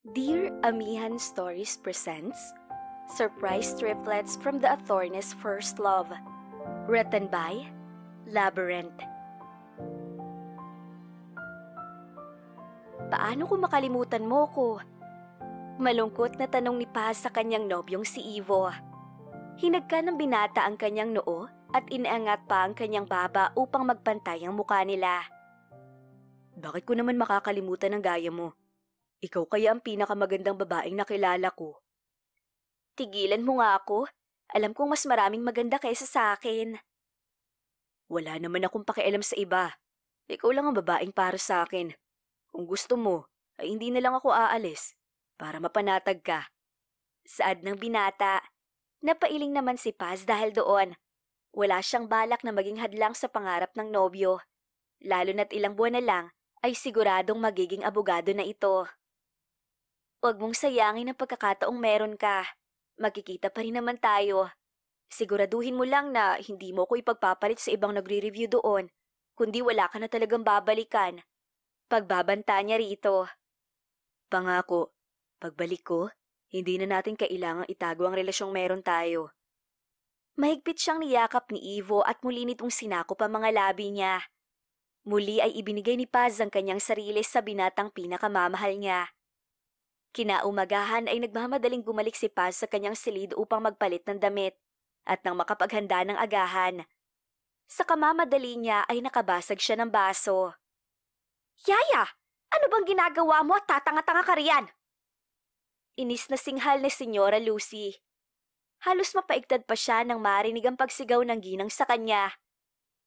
Dear Amihan Stories presents Surprise Triplets from the Athornes' First Love. Written by Labyrinth. Paano ko makalimutan mo ko? Malungkot na tanong ni Paz sa kanyang nobyong si Ivo. Hinagka ng binata ang kanyang noo at inaangat pa ang kanyang baba upang magpantay ang mukha nila. Bakit ko naman makakalimutan ang gaya mo? Ikaw kaya ang pinakamagandang babaeng nakilala ko. Tigilan mo nga ako. Alam kong mas maraming maganda kaysa sa akin. Wala naman akong pakialam sa iba. Ikaw lang ang babaeng para sa akin. Kung gusto mo, ay hindi na lang ako aalis para mapanatag ka. Saad ng binata. Napailing naman si Paz dahil doon. Wala siyang balak na maging hadlang sa pangarap ng nobyo. Lalo na't ilang buwan na lang ay siguradong magiging abogado na ito. Huwag mong sayangin ang pagkakataong meron ka. Magkikita pa rin naman tayo. Siguraduhin mo lang na hindi mo ko ipagpapalit sa ibang nagre-review doon, kundi wala ka na talagang babalikan. Pagbabanta niya rito. Pangako, pagbalik ko, hindi na natin kailangang itago ang relasyong meron tayo. Mahigpit siyang niyakap ni Ivo at muli nitong sinakop ang mga labi niya. Muli ay ibinigay ni Paz ang kanyang sarili sa binatang pinakamamahal niya. Kinaumagahan ay nagmamadaling bumalik si Paz sa kanyang silid upang magpalit ng damit at nang makapaghanda ng agahan. Sa kamamadali niya ay nakabasag siya ng baso. Yaya! Ano bang ginagawa mo at tatanga-tanga ka riyan? Inis na singhal ni Senyora Lucy. Halos mapaigtad pa siya nang marinig ang pagsigaw ng ginang sa kanya.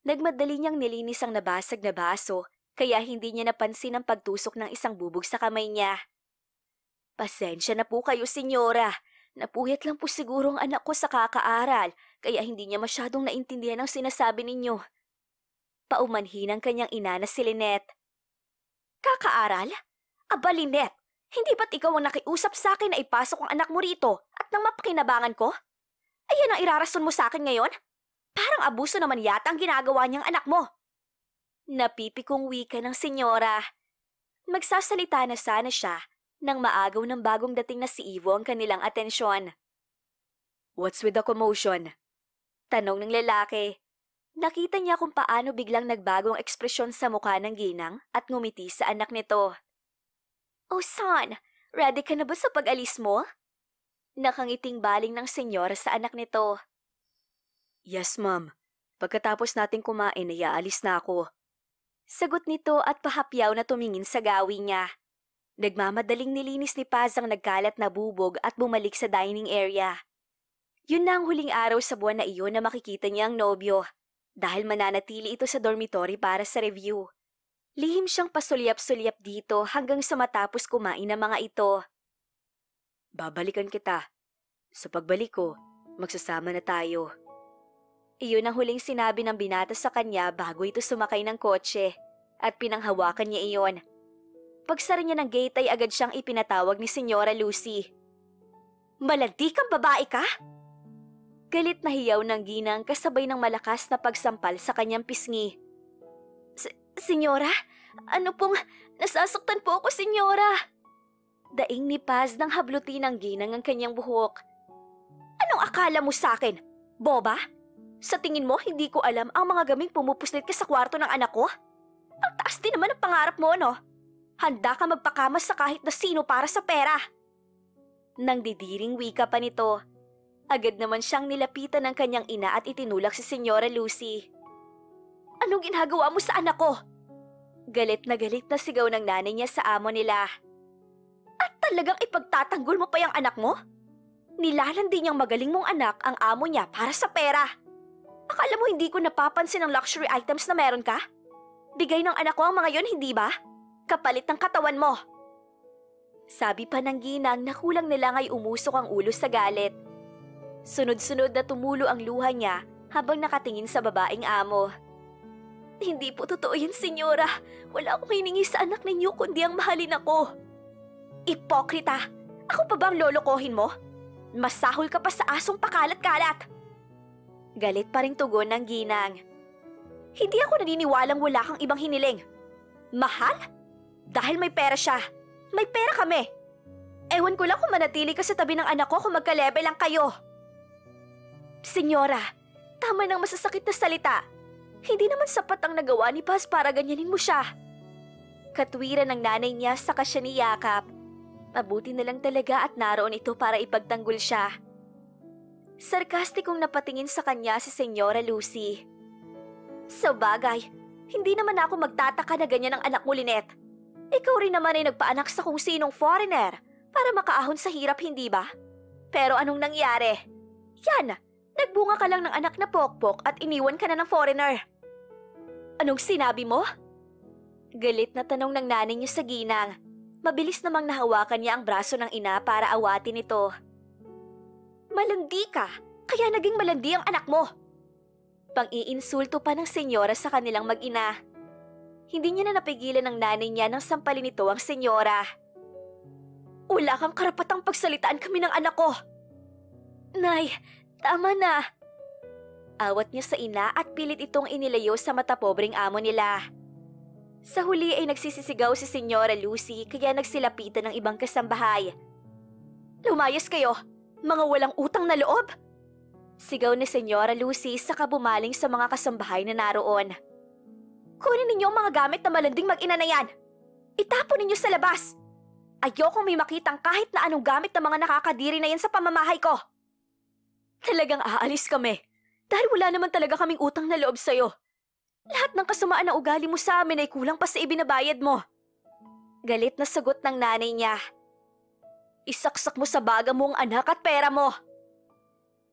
Nagmadali niyang nilinis ang nabasag na baso kaya hindi niya napansin ang pagtusok ng isang bubog sa kamay niya. Pasensya na po kayo, senyora. Napuyat lang po siguro ang anak ko sa kakaaral, kaya hindi niya masyadong naintindihan ang sinasabi ninyo. Paumanhin ang kanyang ina na si Lynette. Kakaaral? Aba, Lynette, hindi ba't ikaw ang nakiusap sa akin na ipasok ang anak mo rito at nang mapakinabangan ko? Ayan ang irarason mo sa akin ngayon? Parang abuso naman yata ang ginagawa niyang anak mo. Napipikong wika ng senyora. Magsasalita na sana siya nang maagaw ng bagong dating na si Ivo ang kanilang atensyon. What's with the commotion? Tanong ng lalaki. Nakita niya kung paano biglang nagbago ang ekspresyon sa mukha ng ginang at ngumiti sa anak nito. Oh son, ready ka na ba sa pag-alis mo? Nakangiting baling ng senyora sa anak nito. Yes, ma'am. Pagkatapos nating kumain ay aalis na ako. Sagot nito at pahapyaw na tumingin sa gawi niya. Nagmamadaling nilinis ni Paz ang nagkalat na bubog at bumalik sa dining area. Yun na ang huling araw sa buwan na iyon na makikita niya ang nobyo dahil mananatili ito sa dormitory para sa review. Lihim siyang pasulyap-sulyap dito hanggang sa matapos kumain ng mga ito. Babalikan kita. Sa pagbalik ko, magsasama na tayo. Iyon ang huling sinabi ng binata sa kanya bago ito sumakay ng kotse at pinanghawakan niya iyon. Pagsara niya ng gate ay agad siyang ipinatawag ni Senyora Lucy. Malandi kang babae ka? Galit na hiyaw ng ginang kasabay ng malakas na pagsampal sa kanyang pisngi. Senyora, ano pong nasasaktan po ako, senyora? Daing ni Paz nang hablutin ng ginang ang kanyang buhok. Anong akala mo sa akin? Boba? Sa tingin mo hindi ko alam ang mga gaming pumupuslit ka sa kwarto ng anak ko? Ang taas din naman ang pangarap mo, no? Handa ka magpakamas sa kahit na sino para sa pera. Nang didiring wika pa nito, agad naman siyang nilapitan ng kanyang ina at itinulak si Senyora Lucy. Anong ginagawa mo sa anak ko? Galit na sigaw ng nanay niya sa amo nila. At talagang ipagtatanggol mo pa yung anak mo? Nilalandi niyang magaling mong anak ang amo niya para sa pera. Akala mo hindi ko napapansin ang luxury items na meron ka? Bigay ng anak ko ang mga yon, hindi ba? Kapalit ng katawan mo. Sabi pa ng ginang na kulang na lang ay umusok ang ulo sa galit. Sunod-sunod na tumulo ang luha niya habang nakatingin sa babaeng amo. Hindi po totoo yan, senyora. Wala akong hiningi sa anak ninyo kundi ang mahalin ako. Ipokrita! Ako pa bang lolokohin mo? Masahol ka pa sa asong pakalat-kalat. Galit pa ring tugon ng ginang. Hindi ako naniniwalang wala kang ibang hiniling. Mahal? Dahil may pera siya. May pera kami. Ewan ko lang kung manatili ka sa tabi ng anak ko kung magka-level lang kayo. Senyora, tama ng masasakit na salita. Hindi naman sapat ang nagawa ni Paz para ganyanin mo siya. Katwiran ng nanay niya sa siya niyakap. Mabuti na lang talaga at naroon ito para ipagtanggol siya. Sarkastikong napatingin sa kanya si Senyora Lucy. Sa bagay, hindi naman ako magtataka na ganyan ang anak mo, Lynette. Ikaw rin naman ay nagpaanak sa kung sinong foreigner para makaahon sa hirap, hindi ba? Pero anong nangyari? Yan, nagbunga ka lang ng anak na pokpok at iniwan ka na ng foreigner. Anong sinabi mo? Galit na tanong ng nanay niya sa ginang. Mabilis namang nahawakan niya ang braso ng ina para awatin ito. Malandi ka, kaya naging malandi ang anak mo. Pang-iinsulto pa ng senyora sa kanilang mag-ina. Hindi niya na napigilan ng nanay niya nang sampalin nito ang senyora. Wala kang karapatang pagsalitaan kami ng anak ko. Nay, tama na. Awat niya sa ina at pilit itong inilayo sa matapobreng amo nila. Sa huli ay nagsisisigaw si Senyora Lucy kaya nagsilapitan ng ibang kasambahay. Lumayas kayo, mga walang utang na loob! Sigaw ni Senyora Lucy saka bumaling sa mga kasambahay na naroon. Kunin ninyo ang mga gamit na malanding mag-ina na yan! Itapon ninyo sa labas! Ayokong may makitang kahit na anong gamit ng mga nakakadiri na yan sa pamamahay ko! Talagang aalis kami dahil wala naman talaga kaming utang na loob sa'yo. Lahat ng kasamaan na ugali mo sa amin ay kulang pa sa ibinabayad mo. Galit na sagot ng nanay niya. Isaksak mo sa baga mo ang anak at pera mo.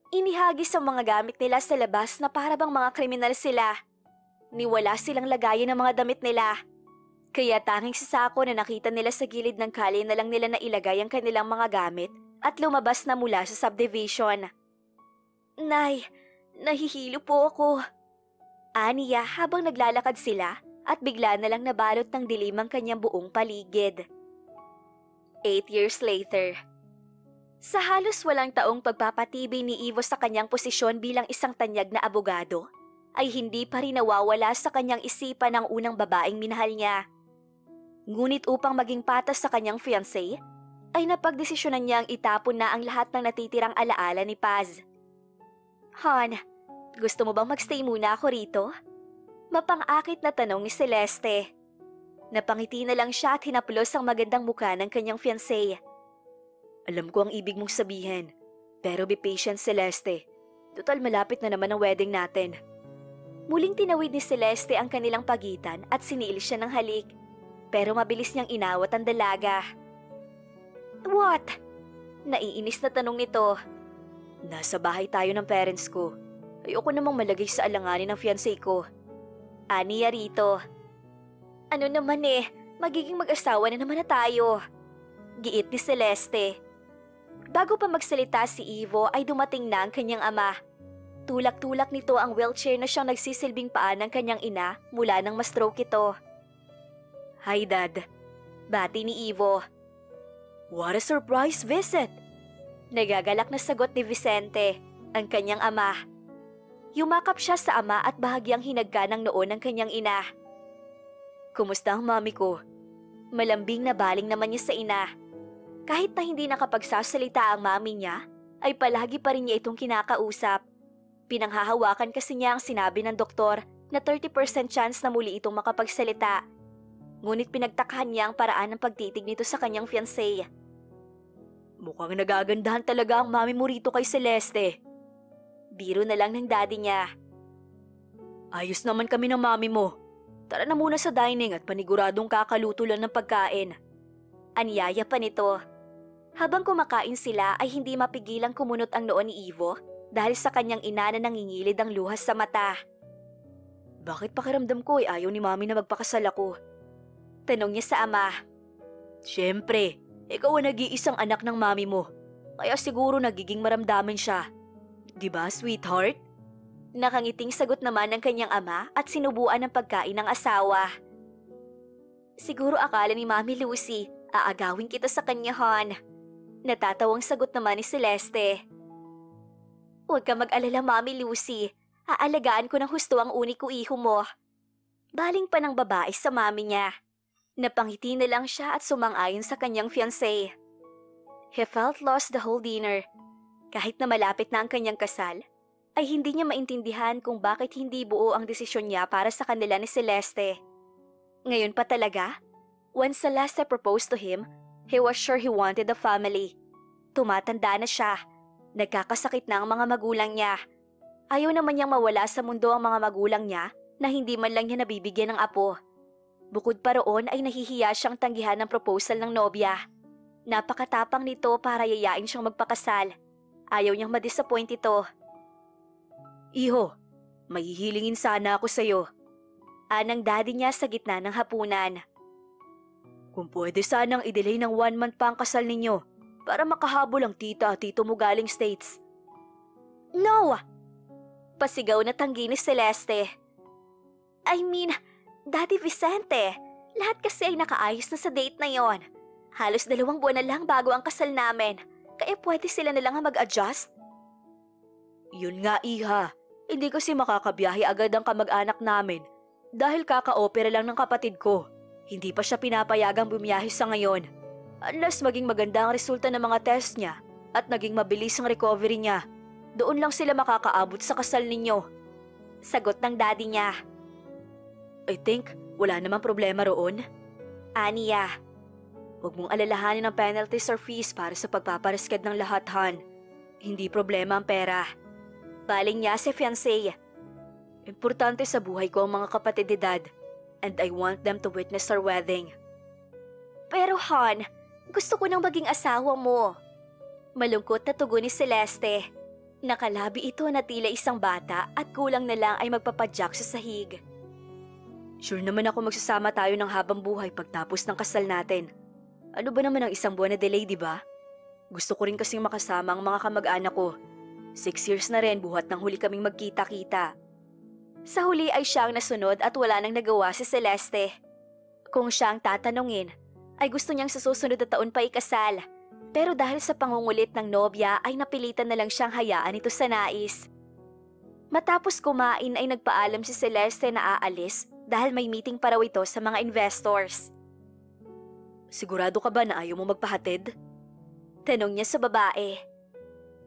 Inihagis ang mga gamit nila sa labas na para bang mga kriminal sila. Niwala silang lagayan ng mga damit nila. Kaya tanging sa sako na nakita nila sa gilid ng kalye na lang nila nailagay ang kanilang mga gamit at lumabas na mula sa subdivision. Nay, nahihilo po ako. Aniya habang naglalakad sila at bigla na lang nabalot ng dilim ang kanyang buong paligid. 8 years later. Sa halos walang taong pagpapatibay ni Ivo sa kanyang posisyon bilang isang tanyag na abogado, ay hindi pa rin nawawala sa kanyang isipan ang unang babaeng minahal niya. Ngunit upang maging patas sa kanyang fiancé, ay napagdesisyonan niyang itapon na ang lahat ng natitirang alaala ni Paz. Han, gusto mo bang magstay muna ako rito? Mapang-akit na tanong ni Celeste. Napangiti na lang siya at hinaplos ang magandang mukha ng kanyang fiancé. Alam ko ang ibig mong sabihin, pero be patient, Celeste. Total malapit na naman ang wedding natin. Muling tinawid ni Celeste ang kanilang pagitan at siniil siya ng halik. Pero mabilis niyang inawat ang dalaga. What? Naiinis na tanong nito. Nasa bahay tayo ng parents ko. Ayoko namang malagay sa alanganin ng fiancé ko. Aniya rito. Ano naman magiging mag-asawa na naman na tayo. Giit ni Celeste. Bago pa magsalita si Ivo ay dumating na ang kanyang ama. Tulak-tulak nito ang wheelchair na siyang nagsisilbing paa ng kanyang ina mula nang ma-stroke ito. Hi, Dad. Bati ni Ivo. What a surprise visit! Nagagalak na sagot ni Vicente, ang kanyang ama. Yumakap siya sa ama at bahagyang hinagka ng noo ng kanyang ina. Kumusta ang mami ko? Malambing na baling naman niya sa ina. Kahit na hindi nakapagsasalita ang mami niya, ay palagi pa rin niya itong kinakausap. Pinanghahawakan kasi niya ang sinabi ng doktor na 30% chance na muli itong makapagsalita. Ngunit pinagtakahan niya ang paraan ng pagtitig nito sa kanyang fiancé. Mukhang nagagandahan talaga ang mami mo rito kay Celeste. Biro na lang ng daddy niya. Ayos naman kami ng mami mo. Tara na muna sa dining at paniguradong kakaluto lang ng pagkain. Anyaya pa nito. Habang kumakain sila ay hindi mapigilang kumunot ang noo ni Ivo dahil sa kanyang ina na nangingilid ang luhas sa mata. Bakit pakiramdam ko ay ayaw ni mami na magpakasal ako? Tanong niya sa ama. Siyempre, ikaw ang nag-iisang anak ng mami mo. Kaya siguro nagiging maramdaman siya. Diba, sweetheart? Nakangiting sagot naman ng kanyang ama at sinubuan ng pagkain ng asawa. Siguro akala ni Mami Lucy, aagawin kita sa kanya, Han. Natatawang sagot naman ni Celeste. Huwag ka mag-alala, Mami Lucy. Aalagaan ko ng husto ang uniko iho mo. Baling pa ng babae sa mami niya. Napangiti na lang siya at sumang-ayon sa kanyang fiancé. He felt lost the whole dinner. Kahit na malapit na ang kanyang kasal, ay hindi niya maintindihan kung bakit hindi buo ang desisyon niya para sa kanila ni Celeste. Ngayon pa talaga? When Celeste proposed to him, he was sure he wanted a family. Tumatanda na siya. Nagkakasakit na ang mga magulang niya. Ayaw naman niyang mawala sa mundo ang mga magulang niya na hindi man lang niya nabibigyan ng apo. Bukod pa roon ay nahihiya siyang tanggihan ng proposal ng nobya. Napakatapang nito para yayain siyang magpakasal. Ayaw niyang madisappoint ito. Iho, mahihilingin sana ako sa'yo. Anang daddy niya sa gitna ng hapunan. Kung pwede sanang i-delay ng 1 month pa ang kasal ninyo para makahabol ang tita at tito mo galing States. No! Pasigaw na tanggi ni Celeste. I mean, Daddy Vicente, lahat kasi ay nakaayos na sa date na yon. Halos 2 buwan na lang bago ang kasal namin, kaya pwede sila na lang mag-adjust. Yun nga, Iha. Hindi kasi makakabiyahe agad ang kamag-anak namin dahil kaka-opera lang ng kapatid ko. Hindi pa siya pinapayagang bumiyahe sa ngayon. Unless maging maganda ang resulta ng mga test niya at naging mabilis ang recovery niya, doon lang sila makakaabot sa kasal ninyo. Sagot ng daddy niya. I think wala namang problema roon. Aniya, huwag mong alalahanin ang penalties or fees para sa pagpapariskad ng lahat, Han. Hindi problema ang pera. Baling niya si fiancé. Importante sa buhay ko ang mga kapatid ni Dad, and I want them to witness our wedding. Pero Han, gusto ko nang maging asawa mo. Malungkot na tugon ni Celeste. Nakalabi ito na tila isang bata at kulang na lang ay magpapadyak sa sahig. Sure naman ako magsasama tayo ng habang buhay pagtapos ng kasal natin. Ano ba naman ang 1 buwan na delay, di ba? Gusto ko rin kasing makasama ang mga kamag-anak ko. 6 years na rin buhat nang huli kaming magkita-kita. Sa huli ay siya ang nasunod at wala nang nagawa si Celeste. Kung siya ang tatanungin, ay gusto niyang sa susunod na taon pa ikasal. Pero dahil sa pangungulit ng nobya ay napilitan na lang siyang hayaan ito sa nais. Matapos kumain ay nagpaalam si Celeste na aalis dahil may meeting pa raw ito sa mga investors. Sigurado ka ba na ayaw mo magpahatid? Tanong niya sa babae.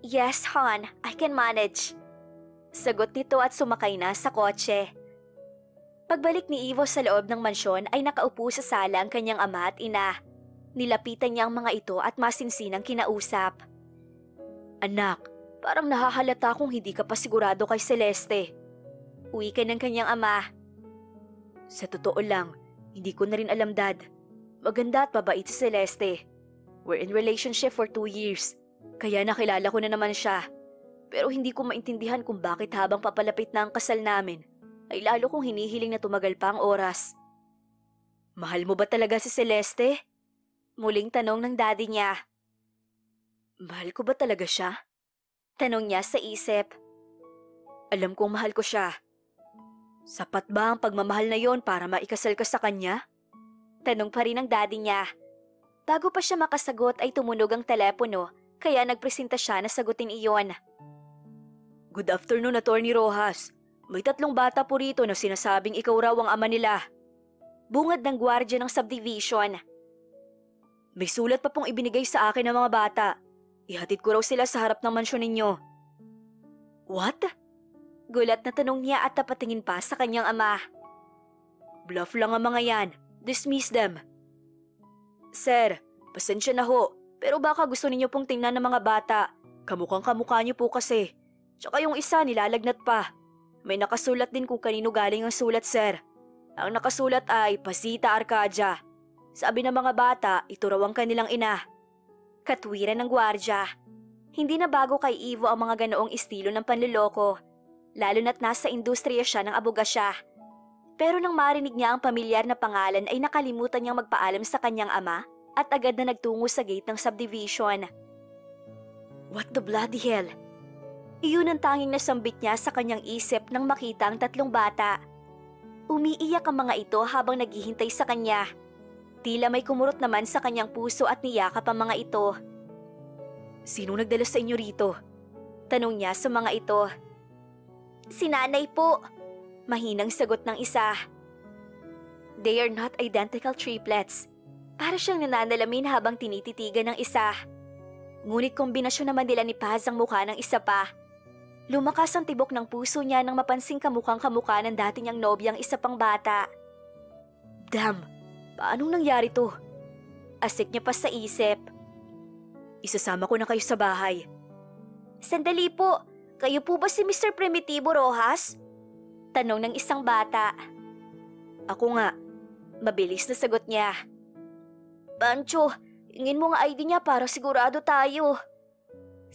Yes, hon, I can manage. Sagot nito at sumakay na sa kotse. Pagbalik ni Ivo sa loob ng mansyon ay nakaupo sa sala ang kanyang ama at ina. Nilapitan niya ang mga ito at masinsinang kinausap. Anak, parang nahahalata kung hindi ka pa sigurado kay Celeste. Uwi ka ng kanyang ama. Sa totoo lang, hindi ko na rin alam, Dad. Maganda at mabait si Celeste. We're in relationship for 2 years, kaya nakilala ko na naman siya. Pero hindi ko maintindihan kung bakit habang papalapit na ang kasal namin, ay lalo kong hinihiling na tumagal pa ang oras. Mahal mo ba talaga si Celeste? Muling tanong ng daddy niya. Mahal ko ba talaga siya? Tanong niya sa isip. Alam kong mahal ko siya. Sapat ba ang pagmamahal na yon para maikasal ka sa kanya? Tanong pa rin ng daddy niya. Bago pa siya makasagot ay tumunog ang telepono, kaya nagpresenta siya na sagutin iyon. Good afternoon, Attorney Rojas. May 3 bata po rito na sinasabing ikaw raw ang ama nila. Bungad ng gwardiya ng subdivision. May sulat pa pong ibinigay sa akin ng mga bata. Ihatid ko raw sila sa harap ng mansyon ninyo. What? Gulat na tanong niya at tapatingin pa sa kanyang ama. Bluff lang ang mga yan. Dismiss them. Sir, pasensya na ho. Pero baka gusto ninyo pong tingnan ng mga bata. Kamukhang kamukha niyo po kasi. Tsaka yung isa nilalagnat pa. May nakasulat din kung kanino galing ang sulat, sir. Ang nakasulat ay Pasita Arcadia. Sabi ng mga bata, ito raw ang kanilang ina. Katwiran ng gwardya. Hindi na bago kay Ivo ang mga ganoong estilo ng panluloko. Lalo na't nasa industriya siya ng abogasya. Pero nang marinig niya ang pamilyar na pangalan ay nakalimutan niyang magpaalam sa kanyang ama at agad na nagtungo sa gate ng subdivision. What the bloody hell? Iyon ang tanging nasambit niya sa kanyang isip nang makita ang 3 bata. Umiiyak ang mga ito habang naghihintay sa kanya. Tila may kumurot naman sa kanyang puso at niyakap ang mga ito. Sino nagdala sa inyo rito? Tanong niya sa mga ito. Si nanay po. Mahinang sagot ng isa. They are not identical triplets. Para siyang nananalamin habang tinititigan ng isa. Ngunit kombinasyon naman nila ni Paz ang mukha ng isa pa. Lumakas ang tibok ng puso niya nang mapansing kamukhang kamukha ng dati niyang nobyang isa pang bata. Damn! Paanong nangyari to? Asik niya pa sa isip. Isasama ko na kayo sa bahay. Sandali po, kayo po ba si Mr. Primitivo Rojas? Tanong ng isang bata. Ako nga. Mabilis na sagot niya. Pancho, ingin mo nga ID niya para sigurado tayo.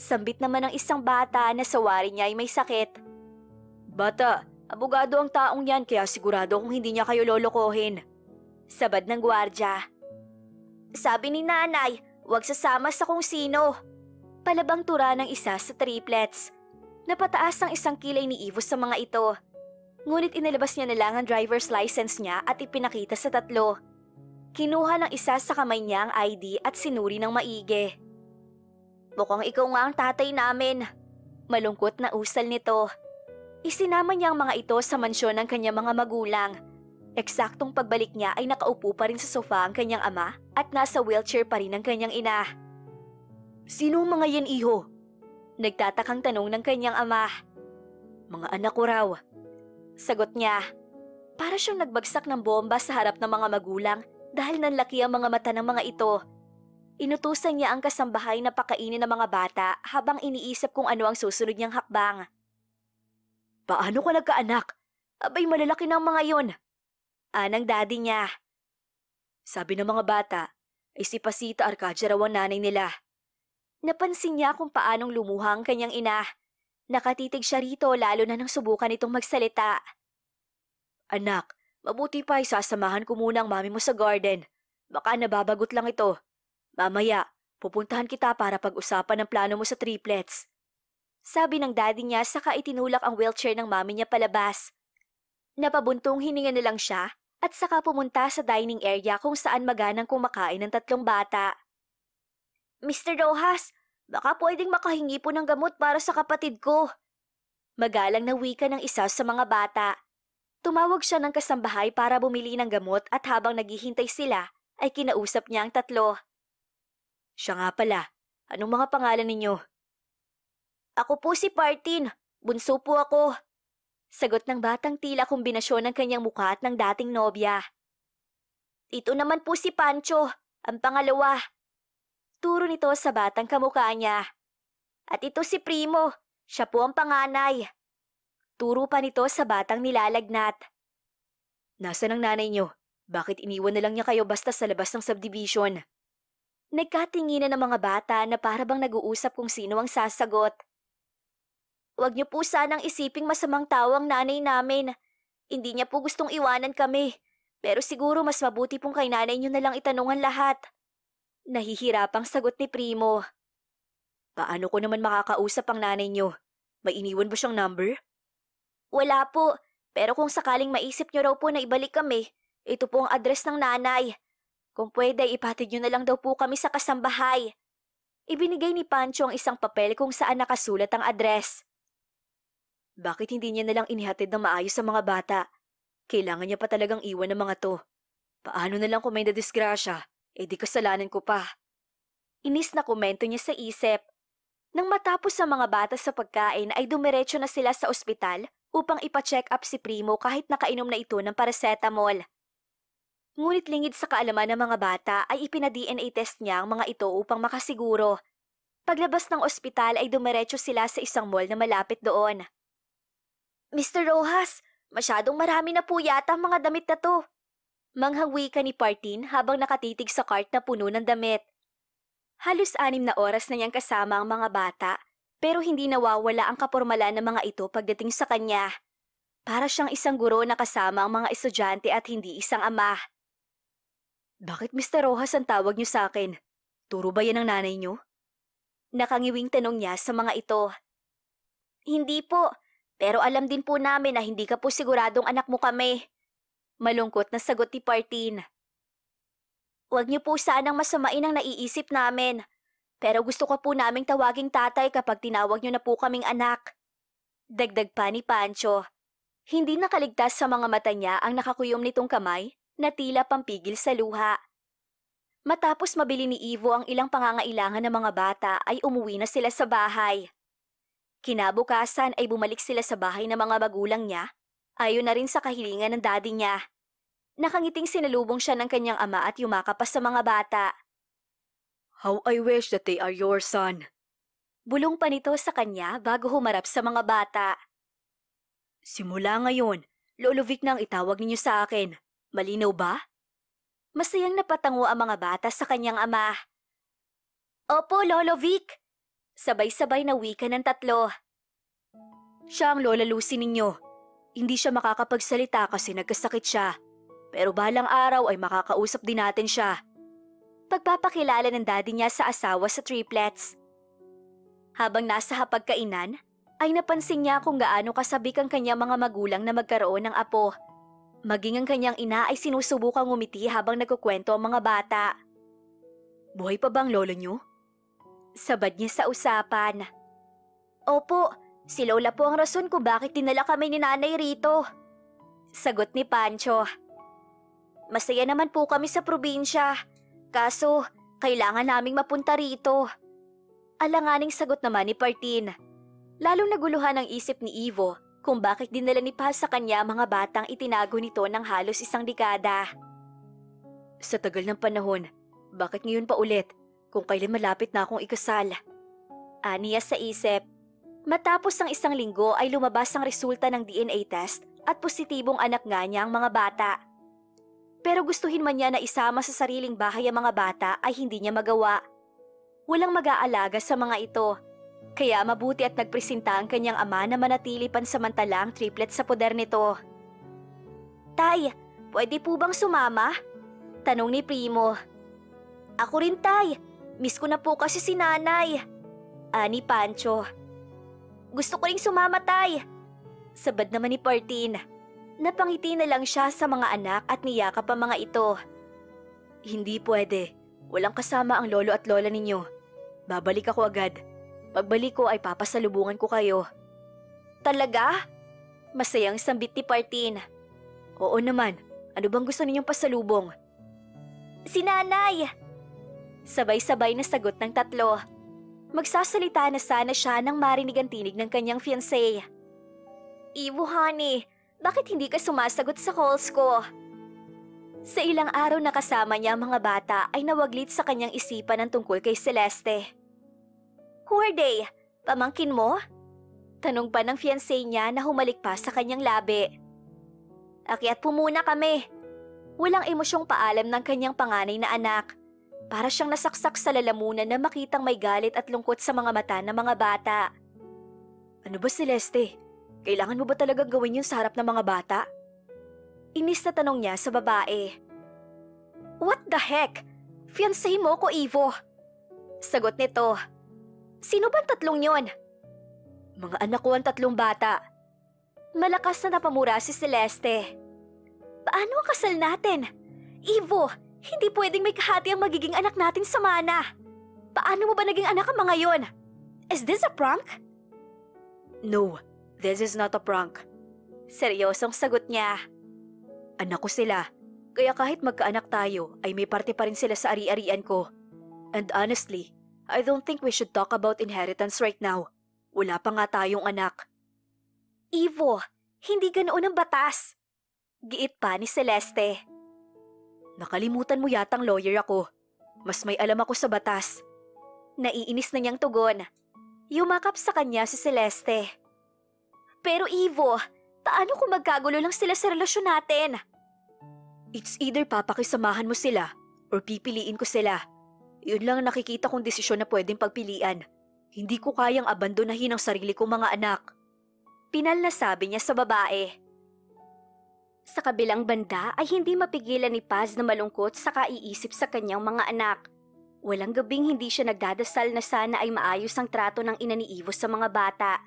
Sambit naman ng isang bata na sawari niya ay may sakit. Bata, abogado ang taong yan kaya sigurado kung hindi niya kayo lolokohin. Sabad ng gwardya. Sabi ni nanay, huwag sasama sa kung sino. Palabang tura ng isa sa triplets. Napataas ang isang kilay ni Ivo sa mga ito. Ngunit inilabas niya na lang ang driver's license niya at ipinakita sa tatlo. Kinuha ng isa sa kamay niya ang ID at sinuri ng maigi. Mukhang ikaw nga ang tatay namin. Malungkot na usal nito. Isinama niya ang mga ito sa mansyon ng kanyang mga magulang. Eksaktong pagbalik niya ay nakaupo pa rin sa sofa ang kanyang ama at nasa wheelchair pa rin ang kanyang ina. Sino ang mga yan, iho? Nagtatakang tanong ng kanyang ama. Mga anak ko raw. Sagot niya. Para siyang nagbagsak ng bomba sa harap ng mga magulang dahil nanlaki ang mga mata ng mga ito. Inutusan niya ang kasambahay na pakainin ng mga bata habang iniisip kung ano ang susunod niyang hakbang. Paano ka nagkaanak? Abay malalaki ng mga yon. Anang daddy niya. Sabi ng mga bata, ay si Pasita Arcadia raw ang nanay nila. Napansin niya kung paanong lumuha ang kanyang ina. Nakatitig siya rito lalo na nang subukan itong magsalita. Anak, mabuti pa ay sasamahan ko muna ang mami mo sa garden. Baka nababagot lang ito. Mamaya, pupuntahan kita para pag-usapan ang plano mo sa triplets. Sabi ng daddy niya saka itinulak ang wheelchair ng mami niya palabas. Napabuntong hininga na lang siya at saka pumunta sa dining area kung saan maganang kumakain ng tatlong bata. Mr. Rojas, baka pwedeng makahingi po ng gamot para sa kapatid ko. Magalang na wika ng isa sa mga bata. Tumawag siya ng kasambahay para bumili ng gamot at habang naghihintay sila ay kinausap niya ang tatlo. Siya nga pala, anong mga pangalan ninyo? Ako po si Partin, bunso po ako. Sagot ng batang tila kombinasyon ng kanyang mukha at ng dating nobya. Ito naman po si Pancho, ang pangalawa. Turo nito sa batang kamukha niya. At ito si Primo, siya po ang panganay. Turo pa nito sa batang nilalagnat. Nasaan ang nanay niyo? Bakit iniwan na lang niya kayo basta sa labas ng subdivision? Nagkatinginan ng mga bata na para bang nag-uusap kung sino ang sasagot. Huwag niyo po sanang isiping masamang tao ang nanay namin. Hindi niya po gustong iwanan kami. Pero siguro mas mabuti pong kay nanay niyo na lang itanungan lahat. Nahihirapang sagot ni Primo. Paano ko naman makakausap ang nanay niyo? May iniwan ba siyang number? Wala po, pero kung sakaling maisip niyo raw po na ibalik kami, ito po ang address ng nanay. Kung pwede, ipatid niyo na lang daw po kami sa kasambahay. Ibinigay ni Pancho ang isang papel kung saan nakasulat ang address. Bakit hindi niya na lang inihatid ng maayos sa mga bata? Kailangan niya pa talagang iwan ng mga to. Paano na lang kung may nadisgrasya? Di kasalanan ko pa. Inis na komento niya sa isip. Nang matapos sa mga bata sa pagkain ay dumiretso na sila sa ospital upang ipa-check up si Primo kahit nakainom na ito ng paracetamol. Ngunit lingid sa kaalaman ng mga bata ay ipina-DNA test niya ang mga ito upang makasiguro. Paglabas ng ospital ay dumiretso sila sa isang mall na malapit doon. Mr. Rojas, masyadong marami na po yata ang mga damit na to. Manghangwi ka ni Partin habang nakatitig sa cart na puno ng damit. Halos 6 na oras na niyang kasama ang mga bata, pero hindi nawawala ang kapormalan ng mga ito pagdating sa kanya. Para siyang isang guro na kasama ang mga estudyante at hindi isang ama. Bakit Mr. Rojas ang tawag niyo sa akin? Turo ba yan ng nanay niyo? Nakangiwing tanong niya sa mga ito. Hindi po, pero alam din po namin na hindi ka po siguradong anak mo kami. Malungkot na sagot ni Partin. Huwag niyo po sanang masamain ang naiisip namin. Pero gusto ko po naming tawaging tatay kapag tinawag niyo na po kaming anak. Dagdag pa ni Pancho. Hindi nakaligtas sa mga mata niya ang nakakuyom nitong kamay na tila pampigil sa luha. Matapos mabili ni Ivo ang ilang pangangailangan ng mga bata ay umuwi na sila sa bahay. Kinabukasan ay bumalik sila sa bahay ng mga magulang niya, ayon na rin sa kahilingan ng daddy niya. Nakangiting sinalubong siya ng kanyang ama at yumakap pa sa mga bata. "How I wish that they are your son." Bulong pa nito sa kanya bago humarap sa mga bata. "Simula ngayon, Lolo Vic na ang itawag ninyo sa akin. Malinaw ba?" Masayang napatango ang mga bata sa kanyang ama. "Opo, Lolo Vic." Sabay-sabay na wika ng tatlo. "Siya ang Lola Lucy ninyo. Hindi siya makakapagsalita kasi nagkasakit siya. Pero balang araw ay makakausap din natin siya." Pagpapakilala ng daddy niya sa asawa sa triplets. Habang nasa hapagkainan, ay napansin niya kung gaano kasabik ang kanyang mga magulang na magkaroon ng apo. Maging ang kanyang ina ay sinusubukang ngumiti habang nagkukwento ang mga bata. "Buhay pa ba ang lolo niyo?" Sabad niya sa usapan. "Opo, si Lola po ang rason kung bakit dinala kami ni nanay rito." Sagot ni Pancho. "Masaya naman po kami sa probinsya. Kaso, kailangan naming mapunta rito." Alanganing sagot naman ni Partin. Lalong naguluhan ang isip ni Ivo kung bakit dinala ni Paz sa kanya mga batang itinago nito ng halos isang dekada. "Sa tagal ng panahon, bakit ngayon pa ulit kung kailan malapit na akong ikasal?" Aniya sa isip. Matapos ang isang linggo ay lumabas ang resulta ng DNA test at positibong anak nga niya ang mga bata. Pero gustuhin man niya na isama sa sariling bahay ang mga bata ay hindi niya magawa. Walang mag-aalaga sa mga ito. Kaya mabuti at nagpresenta ang kanyang ama na manatili pansamantala ang triplet sa poder nito. "Tay, pwede po bang sumama?" Tanong ni Primo. "Ako rin, Tay. Miss ko na po kasi si nanay." Ani Pancho. "Gusto ko ring sumama, Tay." Sabad naman ni Partin. Napangiti na lang siya sa mga anak at niyakap ang mga ito. "Hindi pwede. Walang kasama ang lolo at lola ninyo. Babalik ako agad. Pagbalik ko ay papasalubungan ko kayo." "Talaga?" Masayang sambit ni Partin. "Oo naman. Ano bang gusto ninyong pasalubong?" "Si nanay!" Sabay-sabay na sagot ng tatlo. Magsasalita na sana siya nang marinig ang tinig ng kanyang fiancé. "Ivo, honey, bakit hindi ka sumasagot sa calls ko?" Sa ilang araw na kasama niya ang mga bata ay nawaglit sa kanyang isipan ang tungkol kay Celeste. "Who are they? Pamangkin mo?" Tanong pa ng fiancé niya na humalik pa sa kanyang labi. "Akyat po muna kami." Walang emosyong paalam ng kanyang panganay na anak. Para siyang nasaksak sa lalamunan na makitang may galit at lungkot sa mga mata ng mga bata. "Ano ba, Celeste? Kailangan mo ba talagang gawin yun sa harap ng mga bata?" Inis na tanong niya sa babae. "What the heck? Fiancé mo ko, Ivo." Sagot nito. "Sino bang tatlong yon?" "Mga anak ko ang tatlong bata." Malakas na napamura si Celeste. "Paano ang kasal natin? Ivo, hindi pwedeng may kahati ang magiging anak natin sa mana. Paano mo ba naging anak ang mga yon? Is this a prank?" "No, this is not a prank." Seryosong sagot niya. "Anak ko sila, kaya kahit magkaanak tayo ay may parte pa rin sila sa ari-arian ko. And honestly, I don't think we should talk about inheritance right now. Wala pa nga tayong anak." "Ivo, hindi ganoon ang batas." Giit pa ni Celeste. "Nakalimutan mo yatang lawyer ako. Mas may alam ako sa batas." Naiinis na niyang tugon. Yumakap sa kanya si Celeste. "Pero Ivo, paano kung magkagulo lang sila sa relasyon natin?" "It's either papakisamahan mo sila or pipiliin ko sila. Yun lang ang nakikita kong desisyon na pwedeng pagpilian. Hindi ko kayang abandonahin ang sarili kong mga anak." Pinal na sabi niya sa babae. Sa kabilang banda ay hindi mapigilan ni Paz na malungkot sa kaiisip sa kanyang mga anak. Walang gabing hindi siya nagdadasal na sana ay maayos ang trato ng ina ni Ivo sa mga bata.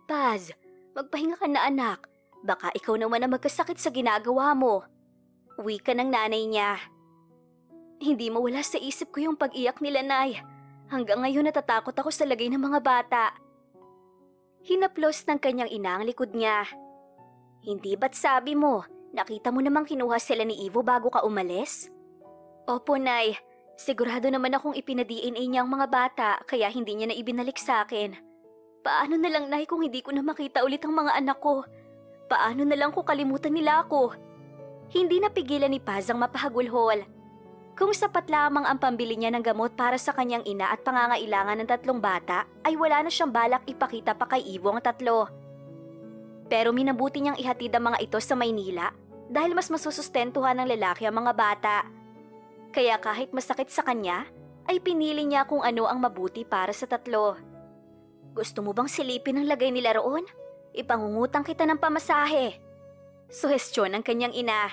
"Paz, magpahinga ka na anak. Baka ikaw naman ang magkasakit sa ginagawa mo." Wika ng nanay niya. Hindi mawala sa isip ko yung pag-iyak nila, Nay. Hanggang ngayon natatakot ako sa lagay ng mga bata. Hinaplos ng kanyang ina ang likod niya. "Hindi ba't sabi mo, nakita mo namang kinuha sila ni Ivo bago ka umalis?" Opo, Nay. Sigurado naman akong ipina-DNA niya ang mga bata kaya hindi niya na ibinalik sa akin. Paano na lang, Nay, kung hindi ko na makita ulit ang mga anak ko? Paano na lang kung kalimutan nila ako? Hindi napigilan ni Paz ang mapahagulhol. Kung sapat lamang ang pambili niya ng gamot para sa kanyang ina at pangangailangan ng 3 bata, ay wala na siyang balak ipakita pa kay Ivo ang 3. Pero minabuti niyang ihatid ang mga ito sa Maynila dahil mas masusustentuhan ng lalaki ang mga bata. Kaya kahit masakit sa kanya, ay pinili niya kung ano ang mabuti para sa 3. Gusto mo bang silipin ang lagay nila roon? Ipangungutang kita ng pamasahe. Suhestyon ng kanyang ina.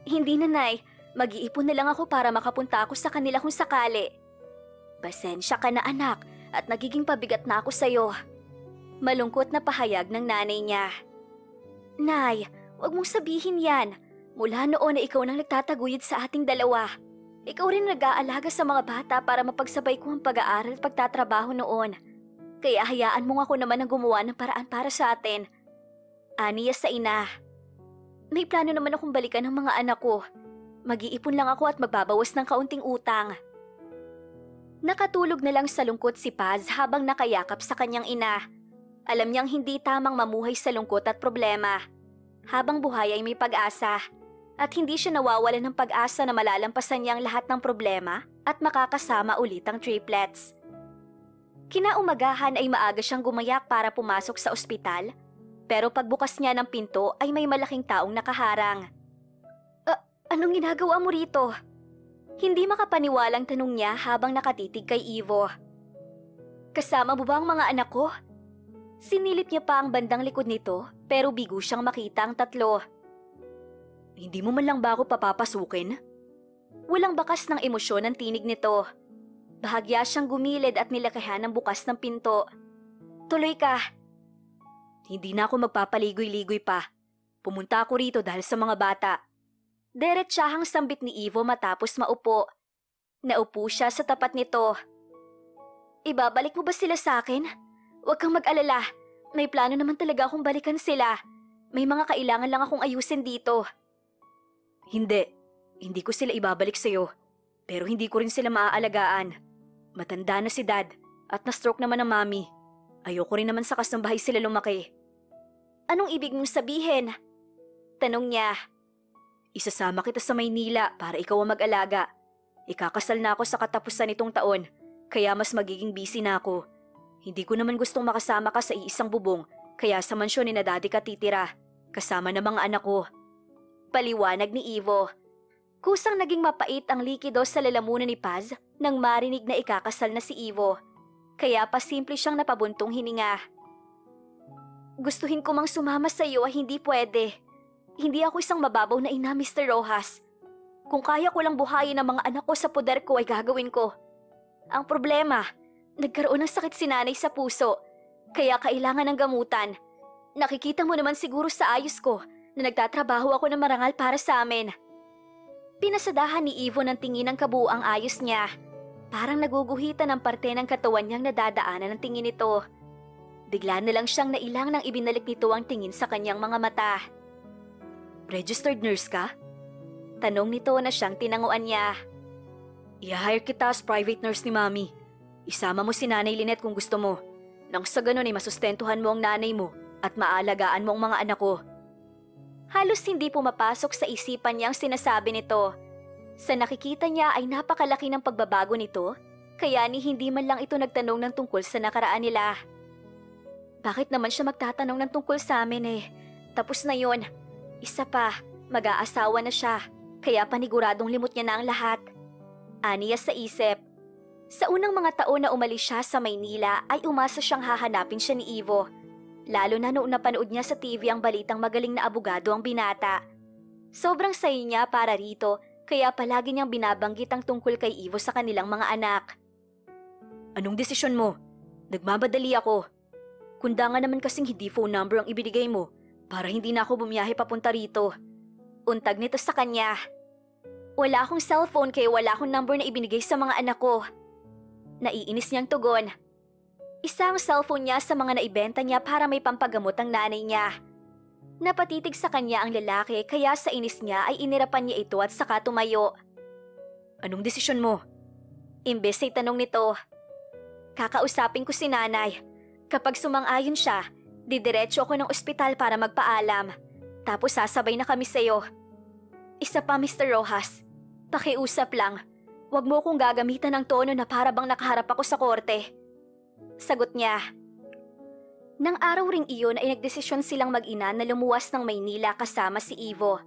Hindi na, Nay. Mag-iipon na lang ako para makapunta ako sa kanila kung sakali. Pasensya ka na, anak, at nagiging pabigat na ako sa'yo. Malungkot na pahayag ng nanay niya. Nay, wag mong sabihin yan. Mula noon na ikaw nang nagtataguyod sa ating dalawa. Ikaw rin nag-aalaga sa mga bata para mapagsabay ko ang pag-aaral at pagtatrabaho noon. Kaya hayaan mo ako naman ang gumawa ng paraan para sa atin. Aniya sa ina. May plano naman akong balikan ng mga anak ko. Mag-iipon lang ako at magbabawas ng kaunting utang. Nakatulog na lang sa lungkot si Paz habang nakayakap sa kanyang ina. Alam niyang hindi tamang mamuhay sa lungkot at problema. Habang buhay ay may pag-asa. At hindi siya nawawalan ng pag-asa na malalampasan niya ang lahat ng problema at makakasama ulit ang triplets. Kinaumagahan ay maaga siyang gumayak para pumasok sa ospital, pero pagbukas niya ng pinto ay may malaking taong nakaharang. Anong ginagawa mo rito? Hindi makapaniwalang tanong niya habang nakatitig kay Ivo. Kasama mo ba ang mga anak ko? Sinilip niya pa ang bandang likod nito pero bigo siyang makita ang 3. Hindi mo man lang ba ako papapasukin? Walang bakas ng emosyon ang tinig nito. Bahagya siyang gumilid at nilakahan ang bukas ng pinto. Tuloy ka. Hindi na ako magpapaligoy-ligoy pa. Pumunta ako rito dahil sa mga bata. Diretsahang sambit ni Ivo matapos maupo. Naupo siya sa tapat nito. Ibabalik mo ba sila sa akin? Huwag kang mag-alala. May plano naman talaga akong balikan sila. May mga kailangan lang akong ayusin dito. Hindi ko sila ibabalik sa'yo. Pero hindi ko rin sila maaalagaan. Matanda na si Dad at na-stroke naman ang Mami. Ayoko rin naman sa kasambahay sila lumaki. Anong ibig mong sabihin? Tanong niya. Isasama kita sa Maynila para ikaw ang mag-alaga. Ikakasal na ako sa katapusan nitong taon, kaya mas magiging busy na ako. Hindi ko naman gustong makasama ka sa iisang bubong, kaya sa mansyon ni na Daddy ka titira, kasama ng mga anak ko. Paliwanag ni Ivo. Kusang naging mapait ang likido sa lalamunan ni Paz nang marinig na ikakasal na si Ivo. Kaya pa simple siyang napabuntong hininga. Gustuhin ko mang sumama sa iyo ay hindi pwede. Hindi ako isang mababaw na ina, Mr. Rojas. Kung kaya ko lang buhayin ang mga anak ko sa poder ko ay gagawin ko. Ang problema, nagkaroon ng sakit si nanay sa puso, kaya kailangan ng gamutan. Nakikita mo naman siguro sa ayos ko na nagtatrabaho ako ng marangal para sa amin. Pinasadahan ni Ivo ng tingin ng kabuuang ayos niya. Parang naguguhitan ang parte ng katawan niyang nadadaanan ng tingin nito. Bigla na lang siyang nailang nang ibinalik nito ang tingin sa kanyang mga mata. Registered nurse ka? Tanong nito na siyang tinanguan niya. I-hire kita as private nurse ni Mami. Isama mo si Nanay Lynette kung gusto mo. Nang sa ganun ay masustentuhan mo ang nanay mo at maalagaan mo ang mga anak ko. Halos hindi pumapasok sa isipan niya ang sinasabi nito. Sa nakikita niya ay napakalaki ng pagbabago nito, kaya ni hindi man lang ito nagtanong ng tungkol sa nakaraan nila. Bakit naman siya magtatanong ng tungkol sa amin eh? Tapos na yon. Isa pa, mag-aasawa na siya, kaya paniguradong limot niya na ang lahat. Aniya sa isip. Sa unang mga taon na umalis siya sa Maynila ay umasa siyang hahanapin siya ni Ivo. Lalo na noong napanood niya sa TV ang balitang magaling na abogado ang binata. Sobrang saya niya para rito, kaya palagi niyang binabanggit ang tungkol kay Ivo sa kanilang mga anak. Anong desisyon mo? Nagmamadali ako. Kunda nga naman kasing hindi phone number ang ibinigay mo para hindi na ako bumiyahe papunta rito. Untag nito sa kanya. Wala akong cellphone kaya wala akong number na ibinigay sa mga anak ko. Naiinis niyang tugon. Isang cellphone niya sa mga naibenta niya para may pampagamot ang nanay niya. Napatitig sa kanya ang lalaki kaya sa inis niya ay inirapan niya ito at saka tumayo. Anong desisyon mo? Imbes ay tanong nito. Kakausapin ko si nanay. Kapag sumang-ayon siya, didiretso ako ng ospital para magpaalam. Tapos sasabay na kami sa'yo. Isa pa, Mr. Rojas. Pakiusap lang. Huwag mo kong gagamitan ng tono na para bang nakaharap ako sa korte. Sagot niya. Nang araw ring iyon ay nagdesisyon silang mag-ina na lumuwas ng Maynila kasama si Ivo.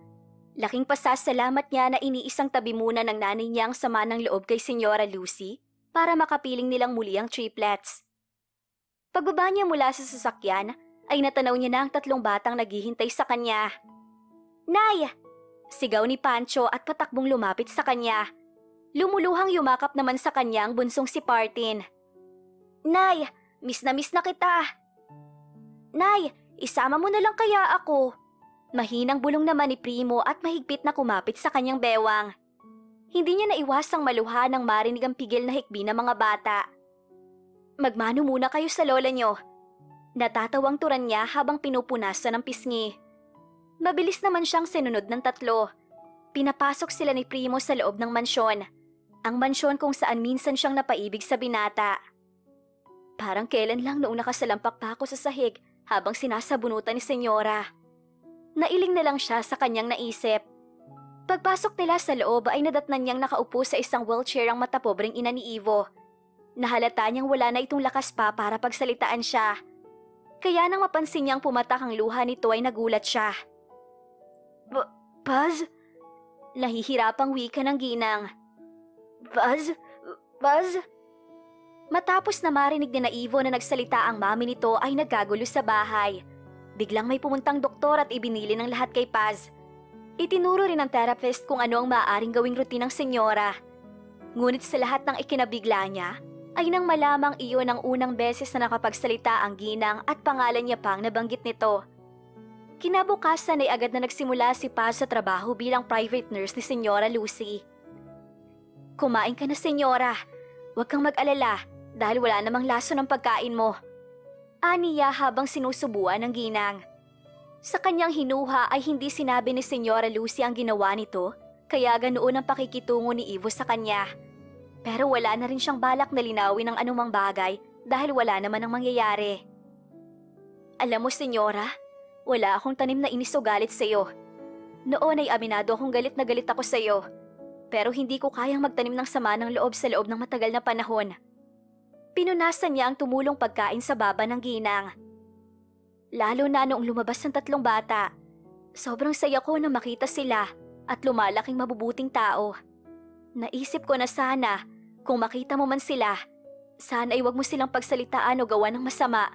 Laking pasasalamat niya na iniisang tabi muna ng nanay niya ang sama ng loob kay Senyora Lucy para makapiling nilang muli ang triplets. Pagbaba niya mula sa sasakyan, ay natanaw niya na ang 3 batang naghihintay sa kanya. "Nay!" Sigaw ni Pancho at patakbong lumapit sa kanya. Lumuluhang yumakap naman sa kanya ang bunsong si Partin. "Nay, miss na kita." "Nay, isama mo na lang kaya ako." Mahinang bulong naman ni Primo at mahigpit na kumapit sa kanyang bewang. Hindi niya naiwasang maluha nang marinig ang pigil na hikbi ng mga bata. "Magmano muna kayo sa lola niyo." Natatawang turan niya habang pinupunasan ng pisngi. Mabilis naman siyang sinunod ng 3. Pinapasok sila ni Primo sa loob ng mansyon. Ang mansyon kung saan minsan siyang napaibig sa binata. Parang kailan lang noong nakasalampak pa ako sa sahig habang sinasabunutan ni Senyora. Nailing na lang siya sa kanyang naisip. Pagpasok nila sa loob ay nadatnan niyang nakaupo sa isang wheelchair ang matapobreng ina ni Ivo. Nahalata niyang wala na itong lakas pa para pagsalitaan siya. Kaya nang mapansin niyang pumatak ang luha nito ay nagulat siya. Paz? Nahihirapang wika ng ginang. Paz? Paz? Matapos na marinig ni na Ivo na nagsalita ang mami nito ay nagkagulo sa bahay. Biglang may pumuntang doktor at ibinili ng lahat kay Paz. Itinuro rin ng therapist kung ano ang maaaring gawing routine ng senyora. Ngunit sa lahat ng ikinabigla niya, ay nang malamang iyon ang unang beses na nakapagsalita ang ginang at pangalan niya pang nabanggit nito. Kinabukasan ay agad na nagsimula si Paz sa trabaho bilang private nurse ni Senyora Lucy. "Kumain ka na, senyora. Huwag kang mag-alala dahil wala namang laso ng pagkain mo." Aniya habang sinusubuan ng ginang. Sa kanyang hinuha ay hindi sinabi ni Senyora Lucy ang ginawa nito, kaya ganoon ang pakikitungo ni Ivo sa kanya. Pero wala na rin siyang balak na linawin ang anumang bagay dahil wala naman ang mangyayari. "Alam mo, senyora, wala akong tanim na inis o galit sa iyo. Noon ay aminado akong galit na galit ako sa iyo, pero hindi ko kayang magtanim ng sama ng loob sa loob ng matagal na panahon." Pinunasan niya ang tumulong pagkain sa baba ng ginang. Lalo na noong lumabas ang 3 bata. Sobrang saya ko na makita sila at lumalaking mabubuting tao. Naisip ko na sana, kung makita mo man sila, sana ay wag mo silang pagsalitaan o gawa ng masama.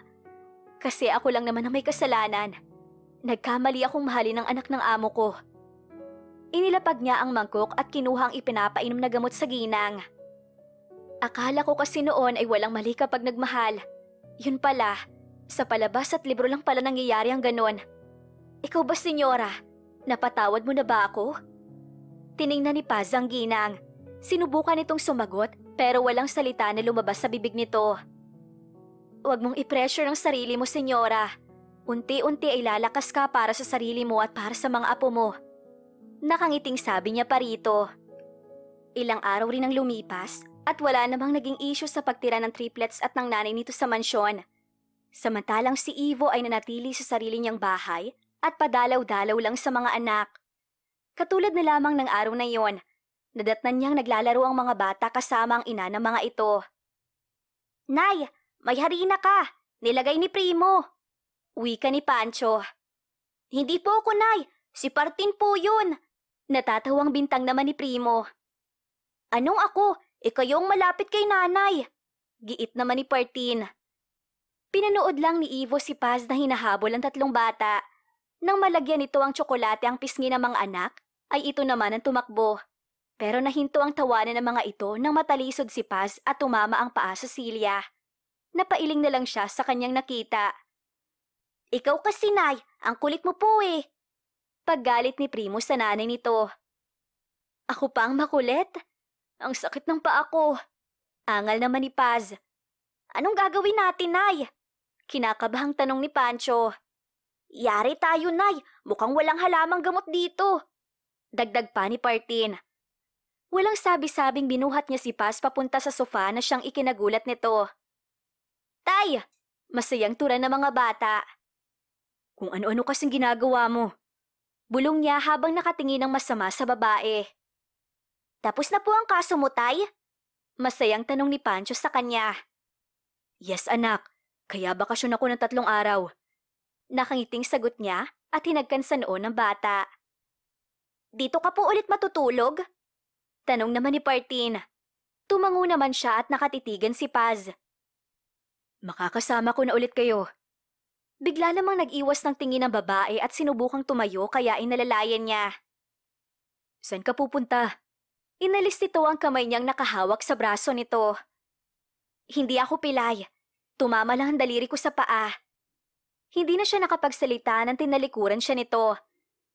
Kasi ako lang naman ang may kasalanan. Nagkamali akong mahalin ang anak ng amo ko. Inilapag niya ang mangkok at kinuhang ipinapainom na gamot sa ginang. Akala ko kasi noon ay walang mali kapag nagmahal. Yun pala, sa palabas at libro lang pala nangyayari ang ganon. Ikaw ba, senyora? Napatawad mo na ba ako? Tiningnan ni Paz ang ginang. Sinubukan itong sumagot pero walang salita na lumabas sa bibig nito. "Huwag mong i-pressure ang sarili mo, senyora. Unti-unti ay lalakas ka para sa sarili mo at para sa mga apo mo." Nakangiting sabi niya pa rito. Ilang araw rin ang lumipas at wala namang naging issue sa pagtira ng triplets at ng nanay nito sa mansyon. Samantalang si Ivo ay nanatili sa sarili niyang bahay at padalaw-dalaw lang sa mga anak. Katulad na lamang ng araw na iyon, nadatnan niyang naglalaro ang mga bata kasama ang ina ng mga ito. "Nay, may harina ka! Nilagay ni Primo!" Wika ni Pancho. "Hindi po ako, Nay! Si Partin po yun!" Natatawang bintang naman ni Primo. "Anong ako? Kayong malapit kay nanay!" Giit naman ni Partin. Pinanood lang ni Ivo si Paz na hinahabol ang 3 bata. Nang malagyan nito ang tsokolate ang pisngi ng mga anak, ay ito naman ang tumakbo. Pero nahinto ang tawanan ng mga ito nang matalisod si Paz at tumama ang paa sa silya. Napailing na lang siya sa kanyang nakita. "Ikaw kasi, Nay, ang kulit mo po eh." Paggalit ni Primo sa nanay nito. "Ako pa ang makulit? Ang sakit ng paa ko." Angal naman ni Paz. "Anong gagawin natin, Nay?" Kinakabahang tanong ni Pancho. "Yari tayo, Nay. Mukhang walang halamang gamot dito." Dagdag pa ni Partin. Walang sabi-sabing binuhat niya si Paz papunta sa sofa na siyang ikinagulat nito. Tay! Masayang tura ng mga bata. Kung ano-ano kasing ginagawa mo. Bulong niya habang nakatingin ng masama sa babae. Tapos na po ang kaso mo, Tay? Masayang tanong ni Pancho sa kanya. Yes, anak. Kaya bakasyon ako ng 3 araw. Nakangiting sagot niya at hinagkan sa noo ng bata. Dito ka po ulit matutulog? Tanong naman ni Partin. Tumango naman siya at nakatitigan si Paz. Makakasama ko na ulit kayo. Bigla namang nag-iwas ng tingin ng babae at sinubukang tumayo kaya inalalayan niya. Saan ka pupunta? Inalis nito ang kamay niyang nakahawak sa braso nito. Hindi ako pilay. Tumama lang ang daliri ko sa paa. Hindi na siya nakapagsalita nang tinalikuran siya nito.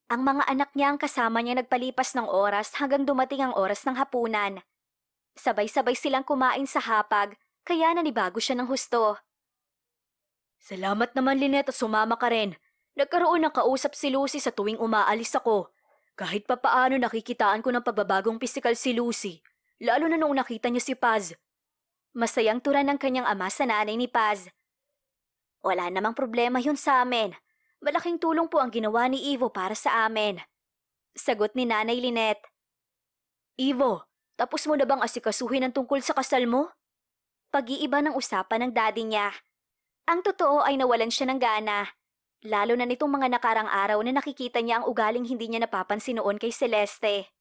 Ang mga anak niya ang kasama niya nagpalipas ng oras hanggang dumating ang oras ng hapunan. Sabay-sabay silang kumain sa hapag, kaya nanibago siya ng husto. Salamat naman, Lynette, at sumama ka rin. Nagkaroon ng kausap si Lucy sa tuwing umaalis ako. Kahit papaano nakikitaan ko ng pagbabagong pisikal si Lucy, lalo na noong nakita niya si Paz. Masayang tura ng kanyang ama sa nanay ni Paz. Wala namang problema yun sa amin. Malaking tulong po ang ginawa ni Ivo para sa amin. Sagot ni Nanay Lynette. Ivo, tapos mo na bang asikasuhin ang tungkol sa kasal mo? Pag-iiba ng usapan ng daddy niya. Ang totoo ay nawalan siya ng gana. Lalo na nitong mga nakarang araw na nakikita niya ang ugaling hindi niya napapansin noon kay Celeste.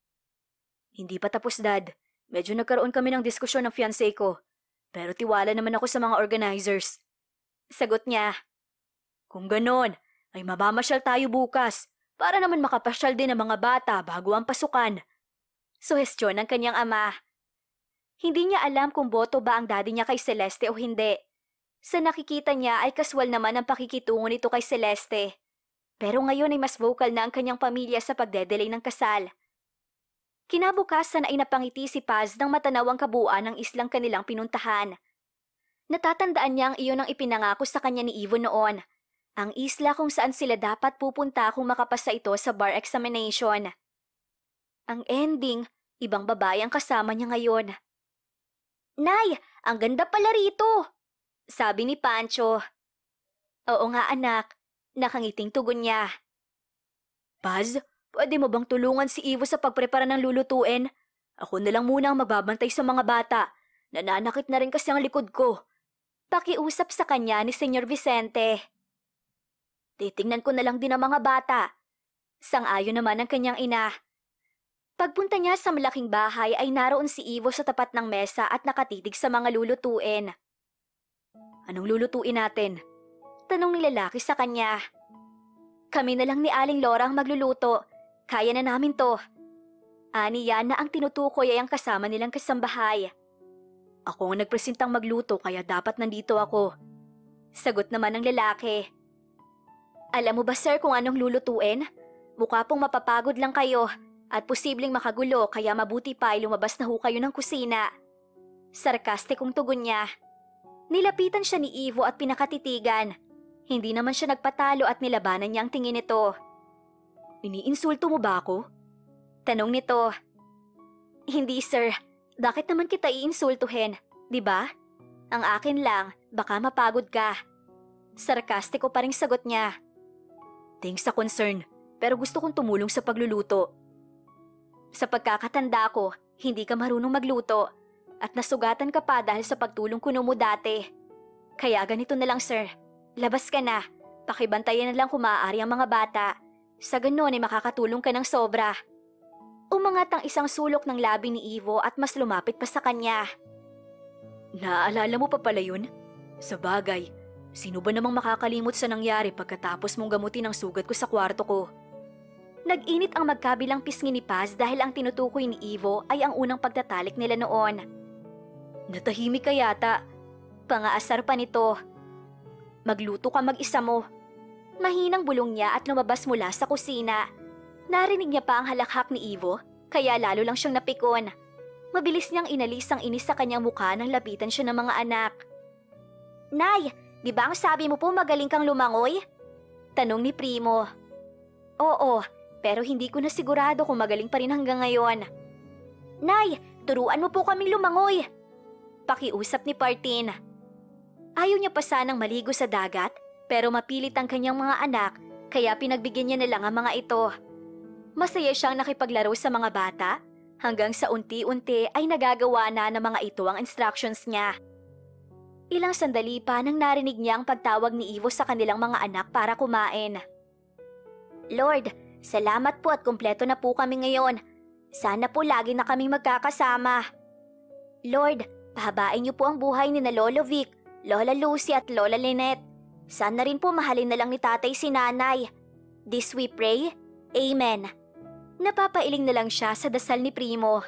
Hindi pa tapos, Dad. Medyo nagkaroon kami ng diskusyon ng fiancé ko. Pero tiwala naman ako sa mga organizers. Sagot niya. Kung ganon, ay mamamasyal tayo bukas para naman makapasyal din ang mga bata bago ang pasukan. Suhestyon ng kanyang ama. Hindi niya alam kung boto ba ang daddy niya kay Celeste o hindi. Sa nakikita niya ay kaswal naman ang pakikitungo nito kay Celeste. Pero ngayon ay mas vocal na ang kanyang pamilya sa pagdedelay ng kasal. Kinabukasan ay napangiti si Paz nang matanaw ang kabuuan ng islang kanilang pinuntahan. Natatandaan niya ang iyon ang ipinangako sa kanya ni Ivo noon. Ang isla kung saan sila dapat pupunta kung makapasa ito sa bar examination. Ang ending, ibang babae ang kasama niya ngayon. Nay, ang ganda pala rito! Sabi ni Pancho. Oo nga anak, nakangiting tugon niya. Paz, pwede mo bang tulungan si Ivo sa pagprepara ng lulutuin? Ako na lang muna ang magbabantay sa mga bata. Nananakit na rin kasi ang likod ko. Pakiusap sa kanya ni Senyor Vicente. Titingnan ko na lang din ang mga bata. Sang-ayon naman ang kanyang ina. Pagpunta niya sa malaking bahay ay naroon si Ivo sa tapat ng mesa at nakatitig sa mga lulutuin. Anong lulutuin natin? Tanong ni lalaki sa kanya. Kami na lang ni Aling Laura ang magluluto. Kaya na namin to. Ani yan na ang tinutukoy ay ang kasama nilang kasambahay. Ako ang nagpresentang magluto kaya dapat nandito ako. Sagot naman ng lalaki. Alam mo ba sir kung anong lulutuin? Mukha pong mapapagod lang kayo at posibleng makagulo kaya mabuti pa ay lumabas na ho kayo ng kusina. Sarkastikong tugon niya. Nilapitan siya ni Ivo at pinakatitigan. Hindi naman siya nagpatalo at nilabanan niya ang tingin nito. Iniinsulto mo ba ako? Tanong nito. Hindi sir, bakit naman kita iinsultuhin, di ba? Ang akin lang, baka mapagod ka. Sarkastiko pa ring sagot niya. Thanks sa concern, pero gusto kong tumulong sa pagluluto. Sa pagkakatanda ko, hindi ka marunong magluto. At nasugatan ka pa dahil sa pagtulong kuno mo dati. Kaya ganito na lang sir, labas ka na. Pakibantayan na lang kung maaari ang mga bata. Sa ganon ay makakatulong ka ng sobra. Umangat ang isang sulok ng labi ni Ivo at mas lumapit pa sa kanya. Naaalala mo pa pala yun? Sa bagay, sino ba namang makakalimot sa nangyari pagkatapos mong gamutin ang sugat ko sa kwarto ko? Nag-init ang magkabilang pisngi ni Paz dahil ang tinutukoy ni Ivo ay ang unang pagtatalik nila noon. Natahimik ka yata. Pangaasar pa nito. Magluto ka mag-isa mo. Mahinang bulong niya at lumabas mula sa kusina. Narinig niya pa ang halakhak ni Ivo, kaya lalo lang siyang napikon. Mabilis niyang inalis ang inis sa kanyang mukha nang lapitan siya ng mga anak. Nay, di ba ang sabi mo po magaling kang lumangoy? Tanong ni Primo. Oo, pero hindi ko na sigurado kung magaling pa rin hanggang ngayon. Nay, turuan mo po kaming lumangoy. Pakiusap ni Partin. Ayaw niya pa sanang maligo sa dagat, pero mapilit ang kanyang mga anak, kaya pinagbigyan niya na lang ang mga ito. Masaya siyang nakipaglaro sa mga bata, hanggang sa unti-unti ay nagagawa na ng mga ito ang instructions niya. Ilang sandali pa nang narinig niya ang pagtawag ni Ivo sa kanilang mga anak para kumain. Lord, salamat po at kumpleto na po kami ngayon. Sana po lagi na kaming magkakasama. Lord, pahabain niyo po ang buhay ni na Lolo Vic, Lola Lucy at Lola Lynette. Sana rin po mahalin na lang ni tatay si nanay. This we pray. Amen. Napapailing na lang siya sa dasal ni Primo.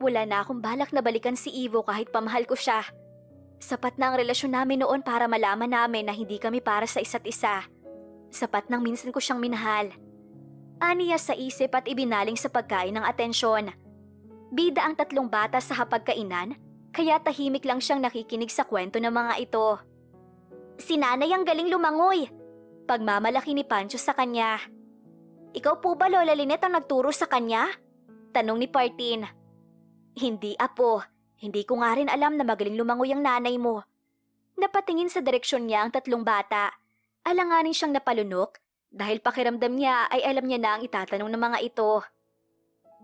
Wala na akong balak na balikan si Ivo kahit pamahal ko siya. Sapat na ang relasyon namin noon para malaman namin na hindi kami para sa isa't isa. Sapat nang minsan ko siyang minahal. Aniya sa isip at ibinaling sa pagkain ng atensyon. Bida ang tatlong bata sa hapagkainan, kaya tahimik lang siyang nakikinig sa kwento ng mga ito. Si nanay ang galing lumangoy. Pagmamalaki ni Pancho sa kanya. Ikaw po ba, Lola Lynette, ang nagturo sa kanya? Tanong ni Partin. Hindi, apo. Hindi ko nga rin alam na magaling lumangoy ang nanay mo. Napatingin sa direksyon niya ang tatlong bata. Alanganin siyang napalunok dahil pakiramdam niya ay alam niya na ang itatanong ng mga ito.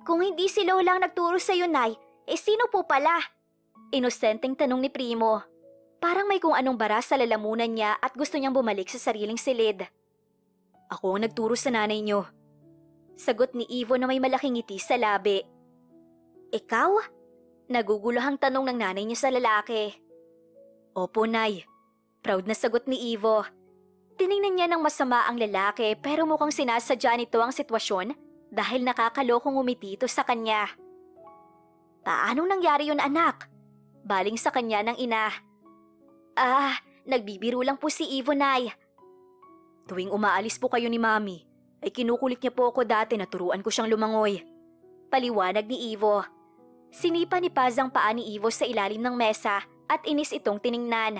Kung hindi si Lola ang nagturo sa iyo, Nay, sino po pala? Inosenteng tanong ni Primo. Parang may kung anong bara sa lalamunan niya at gusto niyang bumalik sa sariling silid. Ako ang nagturo sa nanay niyo. Sagot ni Ivo na may malaking ngiti sa labi. Ikaw? Naguguluhang tanong ng nanay niya sa lalaki. Opo, Nay. Proud na sagot ni Ivo. Tiningnan niya ng masama ang lalaki pero mukhang sinasadya nito ang sitwasyon dahil nakakalokong umiti ito sa kanya. Paanong nangyari yun, anak? Baling sa kanya ng ina. Nagbibiro lang po si Ivo, Nay. Tuwing umaalis po kayo ni Mami, ay kinukulit niya po ako dati na turuan ko siyang lumangoy. Paliwanag ni Ivo. Sinipa ni Paz ang paa ni Ivo sa ilalim ng mesa at inis itong tiningnan.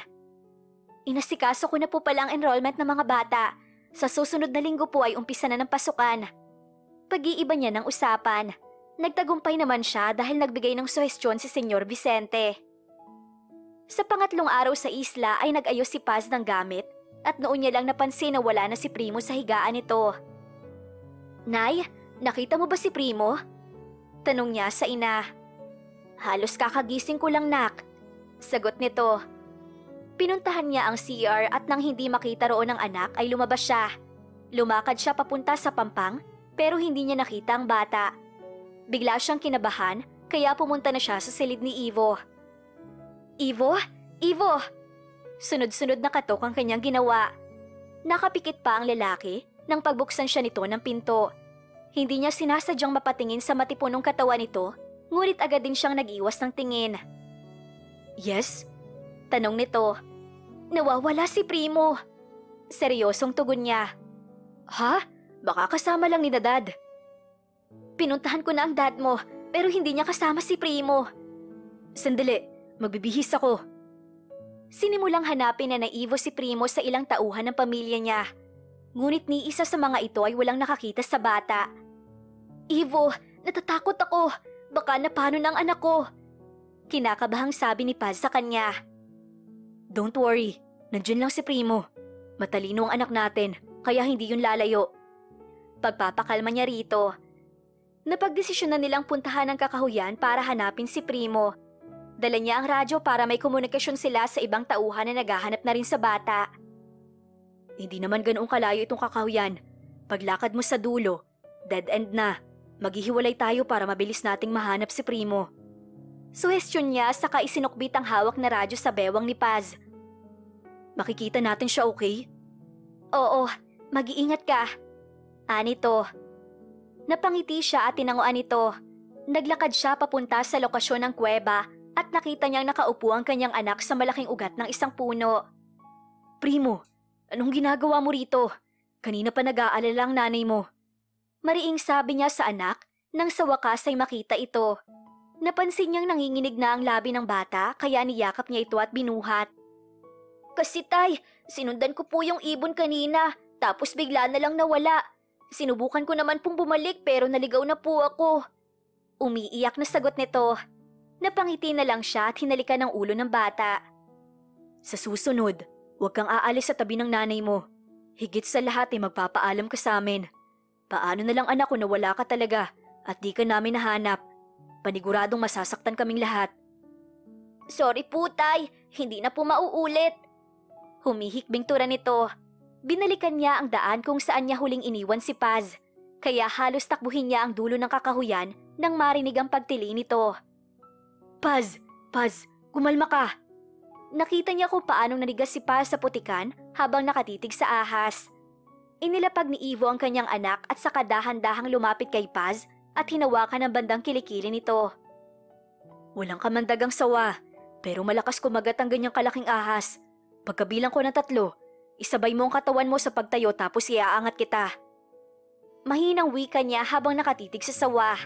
Inasikaso ko na po pala ang enrollment ng mga bata. Sa susunod na linggo po ay umpisa na ng pasukan. Pag-iiba niya ng usapan. Nagtagumpay naman siya dahil nagbigay ng suhestyon si Senyor Vicente. Sa pangatlong araw sa isla ay nag-ayos si Paz ng gamit at noon niya lang napansin na wala na si Primo sa higaan nito. Nay, nakita mo ba si Primo? Tanong niya sa ina. Halos kakagising ko lang, nak. Sagot nito. Pinuntahan niya ang CR at nang hindi makita roon ng anak ay lumabas siya. Lumakad siya papunta sa pampang pero hindi niya nakita ang bata. Bigla siyang kinabahan kaya pumunta na siya sa silid ni Ivo. Ivo? Ivo! Sunod-sunod na katok ang kanyang ginawa. Nakapikit pa ang lalaki nang pagbuksan siya nito ng pinto. Hindi niya sinasadyang mapatingin sa matipunong katawan nito, ngunit agad din siyang nag-iwas ng tingin. Yes? Tanong nito. Nawawala si Primo. Seryosong tugon niya. Ha? Baka kasama lang ni Dad. Pinuntahan ko na ang dad mo, pero hindi niya kasama si Primo. Sandali, magbibihis ako. Sinimulang hanapin na Ivo si Primo sa ilang tauhan ng pamilya niya. Ngunit ni isa sa mga ito ay walang nakakita sa bata. Ivo, natatakot ako. Baka napano ng anak ko. Kinakabahang sabi ni Paz sa kanya. Don't worry, nandiyan lang si Primo. Matalino ang anak natin, kaya hindi yun lalayo. Pagpapakalma niya rito. Napagdesisyon na nilang puntahan ang kakahuyan para hanapin si Primo. Dala niya ang radyo para may komunikasyon sila sa ibang tauhan na naghahanap na rin sa bata. Hindi naman ganoong kalayo itong kakahuyan. Paglakad mo sa dulo, dead end na. Maghihiwalay tayo para mabilis nating mahanap si Primo. Suhestyon niya saka isinukbit ang hawak na radyo sa bewang ni Paz. Makikita natin siya, okay? Oo, mag-iingat ka. Anito. Napangiti siya at tinanguan ito. Naglakad siya papunta sa lokasyon ng kuweba at nakita niyang nakaupo ang kanyang anak sa malaking ugat ng isang puno. Primo, anong ginagawa mo rito? Kanina pa nag-aalala ang nanay mo. Mariing sabi niya sa anak nang sa wakas ay makita ito. Napansin niyang nanginginig na ang labi ng bata kaya niyakap niya ito at binuhat. Kasi tay, sinundan ko po yung ibon kanina tapos bigla na lang nawala. Sinubukan ko naman pong bumalik pero naligaw na po ako. Umiiyak na sagot nito. Napangiti na lang siya at hinalikan ng ulo ng bata. Sa susunod, huwag kang aalis sa tabi ng nanay mo. Higit sa lahat ay magpapaalam ka sa amin. Paano na lang anak ko na wala ka talaga at di ka namin nahanap? Paniguradong masasaktan kaming lahat. Sorry po, Tay. Hindi na po mauulit. Humihikbing tura nito. Binalikan niya ang daan kung saan niya huling iniwan si Paz. Kaya halos takbuhin niya ang dulo ng kakahuyan nang marinig ang pagtili nito. Paz! Paz! Kumalma ka! Nakita niya kung paanong nanigas si Paz sa putikan habang nakatitig sa ahas. Inilapag ni Ivo ang kanyang anak at saka dahan-dahang lumapit kay Paz at hinawakan ang bandang kilikili nito. Walang kamandagang sawa, pero malakas kumagat ang ganyang kalaking ahas. Pagkabilang ko ng 3, isabay mo ang katawan mo sa pagtayo tapos iaangat kita. Mahinang wika niya habang nakatitig sa sawa.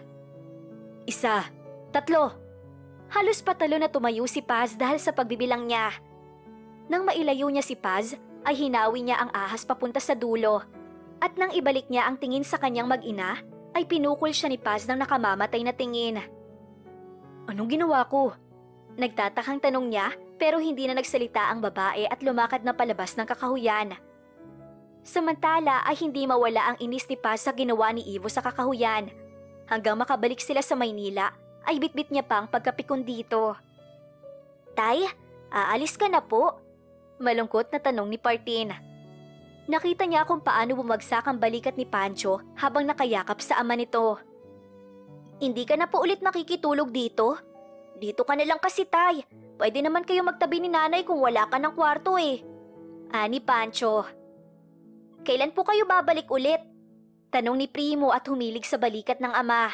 1, 3. Halos patalo na tumayo si Paz dahil sa pagbibilang niya. Nang mailayo niya si Paz, ay hinawi niya ang ahas papunta sa dulo. At nang ibalik niya ang tingin sa kanyang mag-ina, ay pinukol siya ni Paz ng nakamamatay na tingin. Anong ginawa ko? Nagtatakang tanong niya pero hindi na nagsalita ang babae at lumakad na palabas ng kakahuyan. Samantala ay hindi mawala ang inis ni Paz sa ginawa ni Ivo sa kakahuyan. Hanggang makabalik sila sa Maynila, ay bitbit niya pang pagkapikon dito. Tay, aalis ka na po? Malungkot na tanong ni Partin. Nakita niya kung paano bumagsak ang balikat ni Pancho habang nakayakap sa ama nito. Hindi ka na po ulit makikitulog dito? Dito ka na lang kasi, Tay. Pwede naman kayo magtabi ni nanay kung wala ka ng kwarto eh. Ani Pancho. Kailan po kayo babalik ulit? Tanong ni Primo at humilig sa balikat ng ama.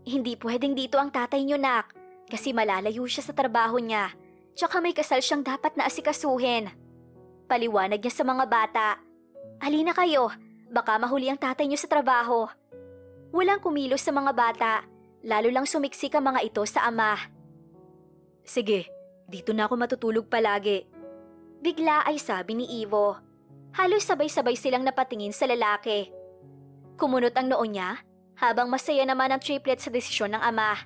Hindi pwedeng dito ang tatay niyo, nak, kasi malalayo siya sa trabaho niya. Tsaka may kasal siyang dapat na asikasuhin. Paliwanag niya sa mga bata. Halina kayo, baka mahuli ang tatay niyo sa trabaho. Walang kumilos sa mga bata, lalo lang sumiksik ang mga ito sa ama. Sige, dito na ako matutulog palagi. Bigla ay sabi ni Ivo. Halos sabay-sabay silang napatingin sa lalaki. Kumunot ang noo niya, habang masaya naman ang triplet sa desisyon ng ama.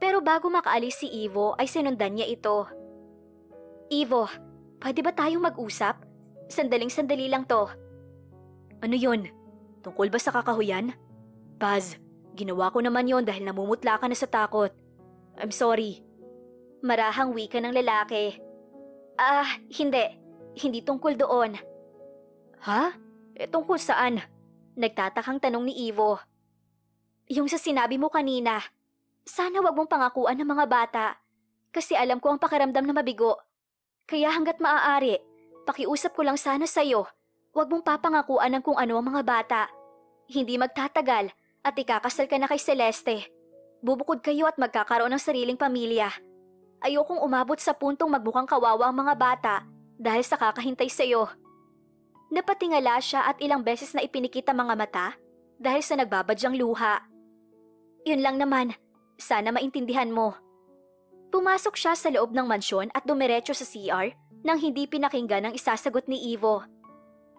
Pero bago makaalis si Ivo ay sinundan niya ito. Ivo, pwede ba tayong mag-usap? Sandaling-sandali lang to. Ano yun? Tungkol ba sa kakahuyan? Paz, ginawa ko naman yon dahil namumutla ka na sa takot. I'm sorry. Marahang wika ng lalaki. Hindi. Hindi tungkol doon. Ha? Tungkol saan? Nagtatakang tanong ni Ivo. Yung sa sinabi mo kanina, sana wag mong pangakuan ng mga bata kasi alam ko ang pakiramdam na mabigo. Kaya hanggat maaari, pakiusap ko lang sana sa'yo, wag mong papangakuan ng kung ano ang mga bata. Hindi magtatagal at ikakasal ka na kay Celeste. Bubukod kayo at magkakaroon ng sariling pamilya. Ayokong umabot sa puntong magmukhang kawawa ang mga bata dahil sa kakahintay sa'yo. Napatingala siya at ilang beses na ipinikit ang mga mata dahil sa nagbabadyang luha. Yun lang naman, sana maintindihan mo. Pumasok siya sa loob ng mansyon at dumiretso sa CR nang hindi pinakinggan ang isasagot ni Ivo.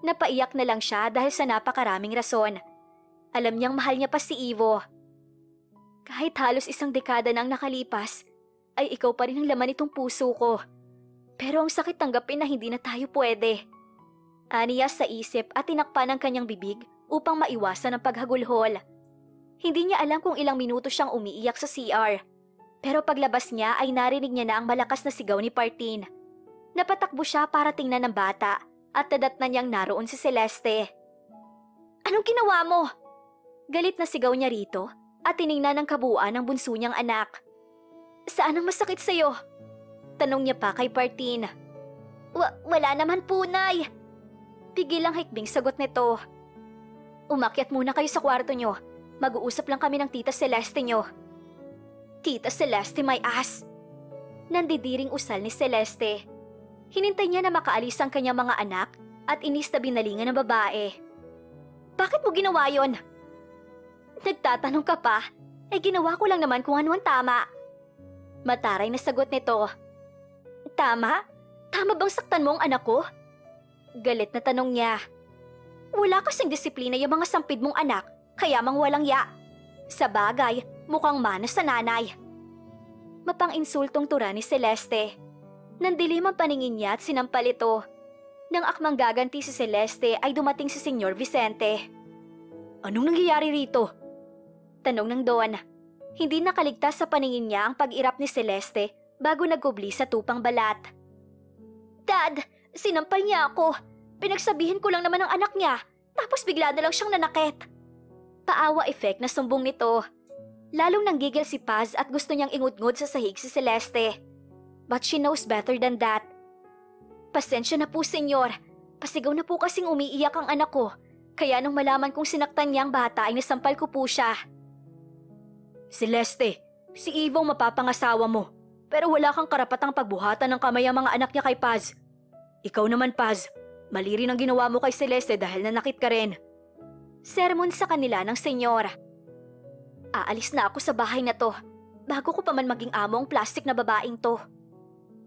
Napaiyak na lang siya dahil sa napakaraming rason. Alam niyang mahal niya pa si Ivo. Kahit halos 1 dekada na ang nakalipas, ay ikaw pa rin ang laman nitong puso ko. Pero ang sakit tanggapin na hindi na tayo pwede. Aniya sa isip at tinakpan ang kanyang bibig upang maiwasan ang paghagulhol. Hindi niya alam kung ilang minuto siyang umiiyak sa CR. Pero paglabas niya ay narinig niya na ang malakas na sigaw ni Partin. Napatakbo siya para tingnan ng bata at nadatnan niyang naroon si Celeste. Anong ginawa mo? Galit na sigaw niya rito at tiningnan ng kabuuan ng bunso niyang anak. Saan ang masakit sa'yo? Tanong niya pa kay Partin. Wala naman po, Nay. Pigil ang hikbing sagot nito. Umakyat muna kayo sa kwarto niyo. Mag-uusap lang kami ng Tita Celeste niyo. Tita Celeste, my ass! Nandidiring usal ni Celeste. Hinintay niya na makaalis ang kanyang mga anak at inis na binalingan ng babae. Bakit mo ginawa yon? Nagtatanong ka pa? Ginawa ko lang naman kung ano ang tama. Mataray na sagot nito. Tama? Tama bang saktan mo ang anak ko? Galit na tanong niya. Wala kasing disiplina yung mga sampid mong anak, kaya mang walang ya. Sa bagay, mukhang manas sa nanay. Mapang-insultong tura ni Celeste. Nandilim ang paningin niya at sinampal ito. Nang akmang gaganti si Celeste ay dumating si Senyor Vicente. Anong nangyayari rito? Tanong ng Don. Hindi nakaligtas sa paningin niya ang pag-irap ni Celeste bago nagkubli sa tupang balat. Dad, sinampal niya ako. Pinagsabihin ko lang naman ang anak niya, tapos bigla na lang siyang nanakit. Paawa effect na sumbong nito. Lalong nanggigil si Paz at gusto niyang ingudngod sa sahig si Celeste. But she knows better than that. Pasensya na po, senyor. Pasigaw na po kasing umiiyak ang anak ko. Kaya nung malaman kong sinaktan niya ang bata ay nasampal ko po siya. Celeste, si Ivo ang mapapangasawa mo. Pero wala kang karapatang pagbuhatan ng kamay ang mga anak niya kay Paz. Ikaw naman, Paz. Mali rin ang ginawa mo kay Celeste dahil nanakit ka rin. Sermon sa kanila ng senyor. Aalis na ako sa bahay na to, bago ko pa man maging amo ang plastik na babaeng to.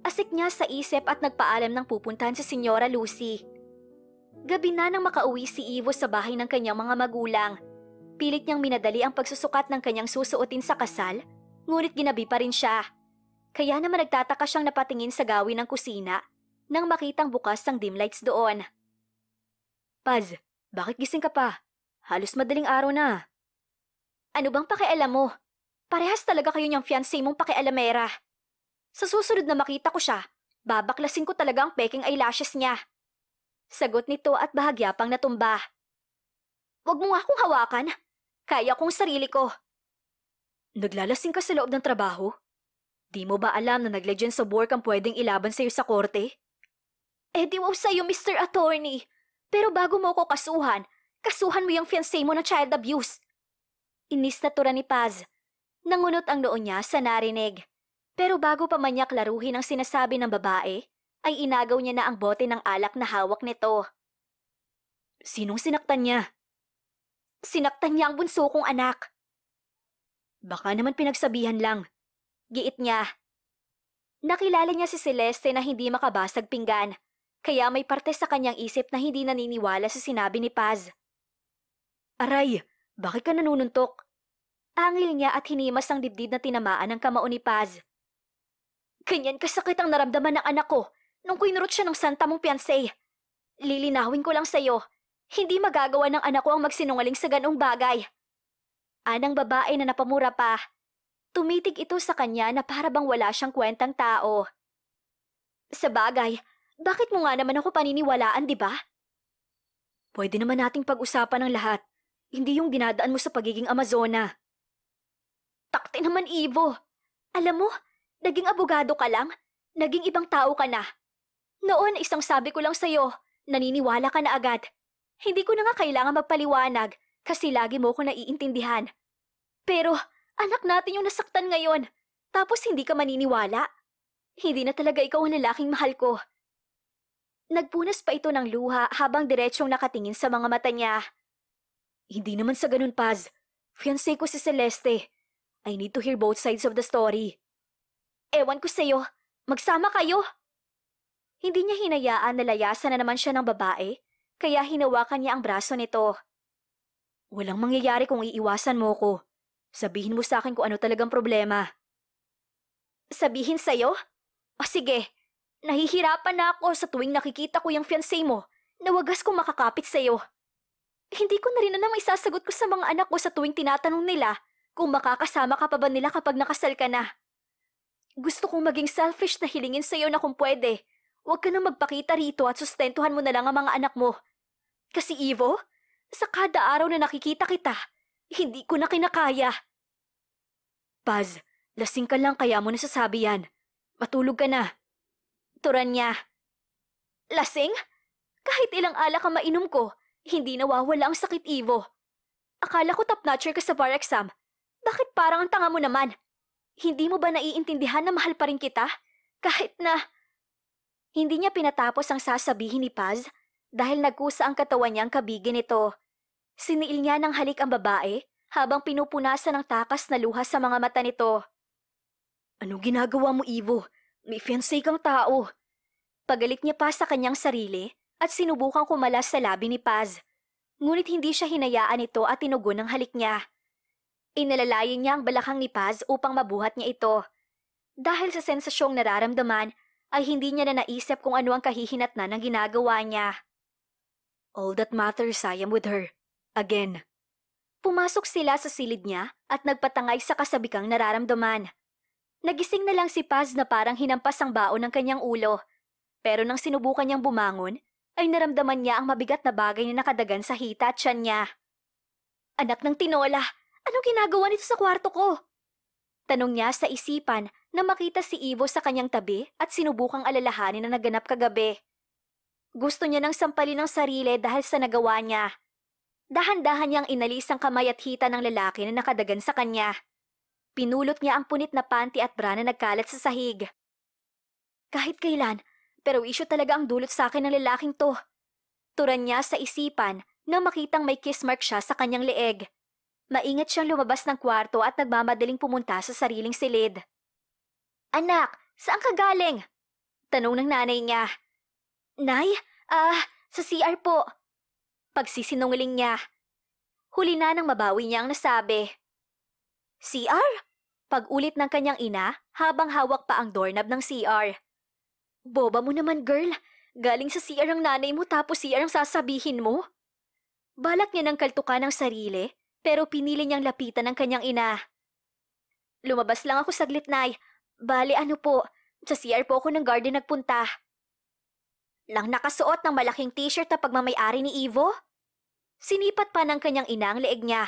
Asik niya sa isip at nagpaalam ng pupuntahan sa Senyora Lucy. Gabi na nang makauwi si Ivo sa bahay ng kanyang mga magulang. Pilit niyang minadali ang pagsusukat ng kanyang susuotin sa kasal, ngunit ginabi pa rin siya. Kaya naman nagtataka siyang napatingin sa gawin ng kusina nang makitang bukas ang dim lights doon. Paz, bakit gising ka pa? Halos madaling araw na. Ano bang pakialam mo? Parehas talaga kayo niyang fiancé mong pakialamera. Sa susunod na makita ko siya, babaklasin ko talaga ang peking eyelashes niya. Sagot nito at bahagya pang natumba. Huwag mo nga akong hawakan. Kaya kong sarili ko. Naglalasing ka sa loob ng trabaho? Di mo ba alam na negligence of work ang pwedeng ilaban sa'yo sa korte? Eh di wow sa'yo, Mr. Attorney. Pero bago mo ko kasuhan mo yung fiancé mo ng child abuse. Inis na tura ni Paz. Nangunot ang noo niya sa narinig. Pero bago pa man niya klaruhin ang sinasabi ng babae, ay inagaw niya na ang bote ng alak na hawak nito. Sinong sinaktan niya? Sinaktan niya ang bunso kong anak. Baka naman pinagsabihan lang. Giit niya. Nakilala niya si Celeste na hindi makabasag pinggan, kaya may parte sa kanyang isip na hindi naniniwala sa sinabi ni Paz. Aray, bakit ka nanununtok? Angil niya at hinimas ang dibdib na tinamaan ng kamao ni Paz. Ganyan kasakit ang naramdaman ng anak ko nung kinurot siya ng santa mong fiancé. Lilinawin ko lang sa'yo, hindi magagawa ng anak ko ang magsinungaling sa ganong bagay. Anang babae na napamura pa. Tumitig ito sa kanya na para bang wala siyang kwentang tao. Sa bagay, bakit mo nga naman ako paniniwalaan, di ba? Pwede naman nating pag-usapan ang lahat. Hindi yung dinadaan mo sa pagiging Amazona. Takti naman, Ivo. Alam mo, naging abogado ka lang, naging ibang tao ka na. Noon, isang sabi ko lang sa'yo, naniniwala ka na agad. Hindi ko na nga kailangan magpaliwanag kasi lagi mo ko naiintindihan. Pero, anak natin yung nasaktan ngayon, tapos hindi ka maniniwala. Hindi na talaga ikaw ang lalaking mahal ko. Nagpunas pa ito ng luha habang diretsyong nakatingin sa mga mata niya. Hindi naman sa ganun, Paz. Fiancé ko si Celeste. I need to hear both sides of the story. Ewan ko sa'yo. Magsama kayo. Hindi niya hinayaan na layasan na naman siya ng babae, kaya hinawakan niya ang braso nito. Walang mangyayari kung iiwasan mo ko. Sabihin mo sa akin kung ano talagang problema. Sabihin sa'yo? O sige, nahihirapan na ako sa tuwing nakikita ko yung fiancé mo na wagas kong makakapit sa'yo. Hindi ko na rin na maisasagot ko sa mga anak ko sa tuwing tinatanong nila kung makakasama ka pa ba nila kapag nakasal ka na. Gusto kong maging selfish na hilingin sa'yo na kung pwede, huwag ka na magpakita rito at sustentuhan mo na lang ang mga anak mo. Kasi Ivo, sa kada araw na nakikita kita, hindi ko na kinakaya. Paz, lasing ka lang kaya mo nasasabi yan. Matulog ka na. Turan niya. Lasing? Kahit ilang alak ang mainom ko, hindi nawawala ang sakit, Ivo. Akala ko top-notcher ka sa bar exam. Bakit parang ang tanga mo naman? Hindi mo ba naiintindihan na mahal pa rin kita? Kahit na... Hindi niya pinatapos ang sasabihin ni Paz dahil nagkusa ang katawan niyang kabigin ito. Siniil niya ng halik ang babae habang pinupunasan ng takas na luha sa mga mata nito. Anong ginagawa mo, Ivo? May fiancé kang tao. Pagalit niya pa sa kanyang sarili at sinubukang kumalas sa labi ni Paz. Ngunit hindi siya hinayaan ito at tinugon ang halik niya. Inalalayan niya ang balakang ni Paz upang mabuhat niya ito. Dahil sa sensasyong nararamdaman, ay hindi niya na naisip kung ano ang kahihinatnan ng ginagawa niya. All that matters, I am with her. Again. Pumasok sila sa silid niya at nagpatangay sa kasabikang nararamdaman. Nagising na lang si Paz na parang hinampas ang baon ng kanyang ulo. Pero nang sinubukan niyang bumangon, ay naramdaman niya ang mabigat na bagay na nakadagan sa hita at tiyan niya. Anak ng tinola, anong ginagawa nito sa kwarto ko? Tanong niya sa isipan na makita si Ivo sa kanyang tabi at sinubukang alalahanin na naganap kagabi. Gusto niya nang sampalin ang sarili dahil sa nagawa niya. Dahan-dahan niyang inalis ang kamay at hita ng lalaki na nakadagan sa kanya. Pinulot niya ang punit na panty at bra na nagkalat sa sahig. Kahit kailan, pero issue talaga ang dulot sa akin ng lalaking to. Turan niya sa isipan na makitang may kiss mark siya sa kanyang leeg. Maingat siyang lumabas ng kwarto at nagmamadaling pumunta sa sariling silid. Anak, saan ka galing? Tanong ng nanay niya. Nay, sa CR po. Pagsisinungaling niya. Huli na nang mabawi niya ang nasabi. CR? Pag-ulit ng kanyang ina habang hawak pa ang doorknob ng CR. Boba mo naman, girl. Galing sa CR ang nanay mo tapos CR ang sasabihin mo? Balak niya ng kaltukan ng sarili pero pinili niyang lapitan ng kanyang ina. Lumabas lang ako saglit, Nay. Bale ano po, sa CR po ako ng garden nagpunta. Lang nakasuot ng malaking t-shirt na pagmamayari ni Ivo? Sinipat pa ng kanyang ina ang leeg niya.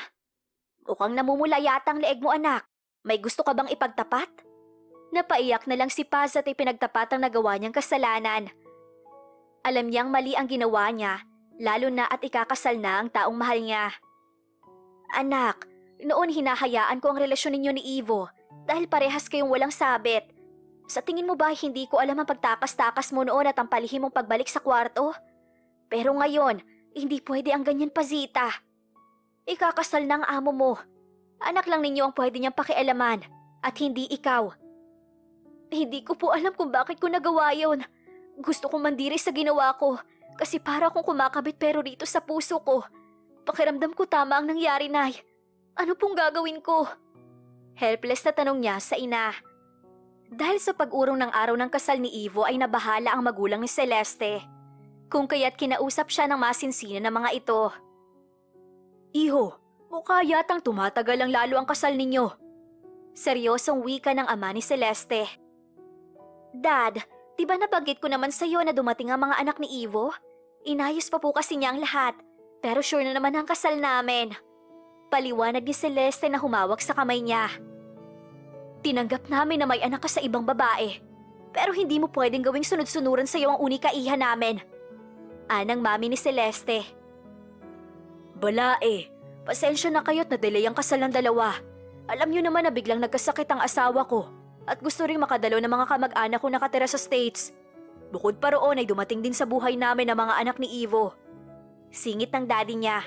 Mukhang namumula yata ang leeg mo, anak. May gusto ka bang ipagtapat? Napaiyak na lang si Paz at ipinagtapat ang nagawa niyang kasalanan. Alam niyang mali ang ginawa niya, lalo na at ikakasal na ang taong mahal niya. Anak, noon hinahayaan ko ang relasyon ninyo ni Ivo dahil parehas kayong walang sabit. Sa tingin mo ba hindi ko alam ang pagtakas-takas mo noon at ang palihim mong pagbalik sa kwarto? Pero ngayon, hindi pwede ang ganyan, Pazita. Ikakasal na ang amo mo. Anak lang ninyo ang pwede niyang pakialaman at hindi ikaw. Hindi ko po alam kung bakit ko nagawa yun. Gusto kong mandiri sa ginawa ko kasi para akong kumakabit pero rito sa puso ko. Pakiramdam ko tama ang nangyari, Nay. Ano pong gagawin ko? Helpless na tanong niya sa ina. Dahil sa pag-urong ng araw ng kasal ni Ivo ay nabahala ang magulang ni Celeste. Kung kaya't kinausap siya ng masinsinan ng mga ito. Iho, mukha yatang tumatagal ang lalo ang kasal ninyo. Seryosong wika ng ama ni Celeste. Dad, di ba nabanggit ko naman sa'yo na dumating ang mga anak ni Ivo? Inayos pa po kasi niya ang lahat. Pero sure na naman ang kasal namin. Paliwanag ni Celeste na humawak sa kamay niya. Tinanggap namin na may anak ka sa ibang babae. Pero hindi mo pwedeng gawing sunod-sunuran sa iyo ang unika iha namin. Anang mami ni Celeste. Balae, pasensya na kayo't na-delay ang kasal ng dalawa. Alam niyo naman na biglang nagkasakit ang asawa ko at gusto ring makadalaw ng mga kamag-anak ko nakatira sa States. Bukod pa roon ay dumating din sa buhay namin ang mga anak ni Ivo. Singit ng daddy niya.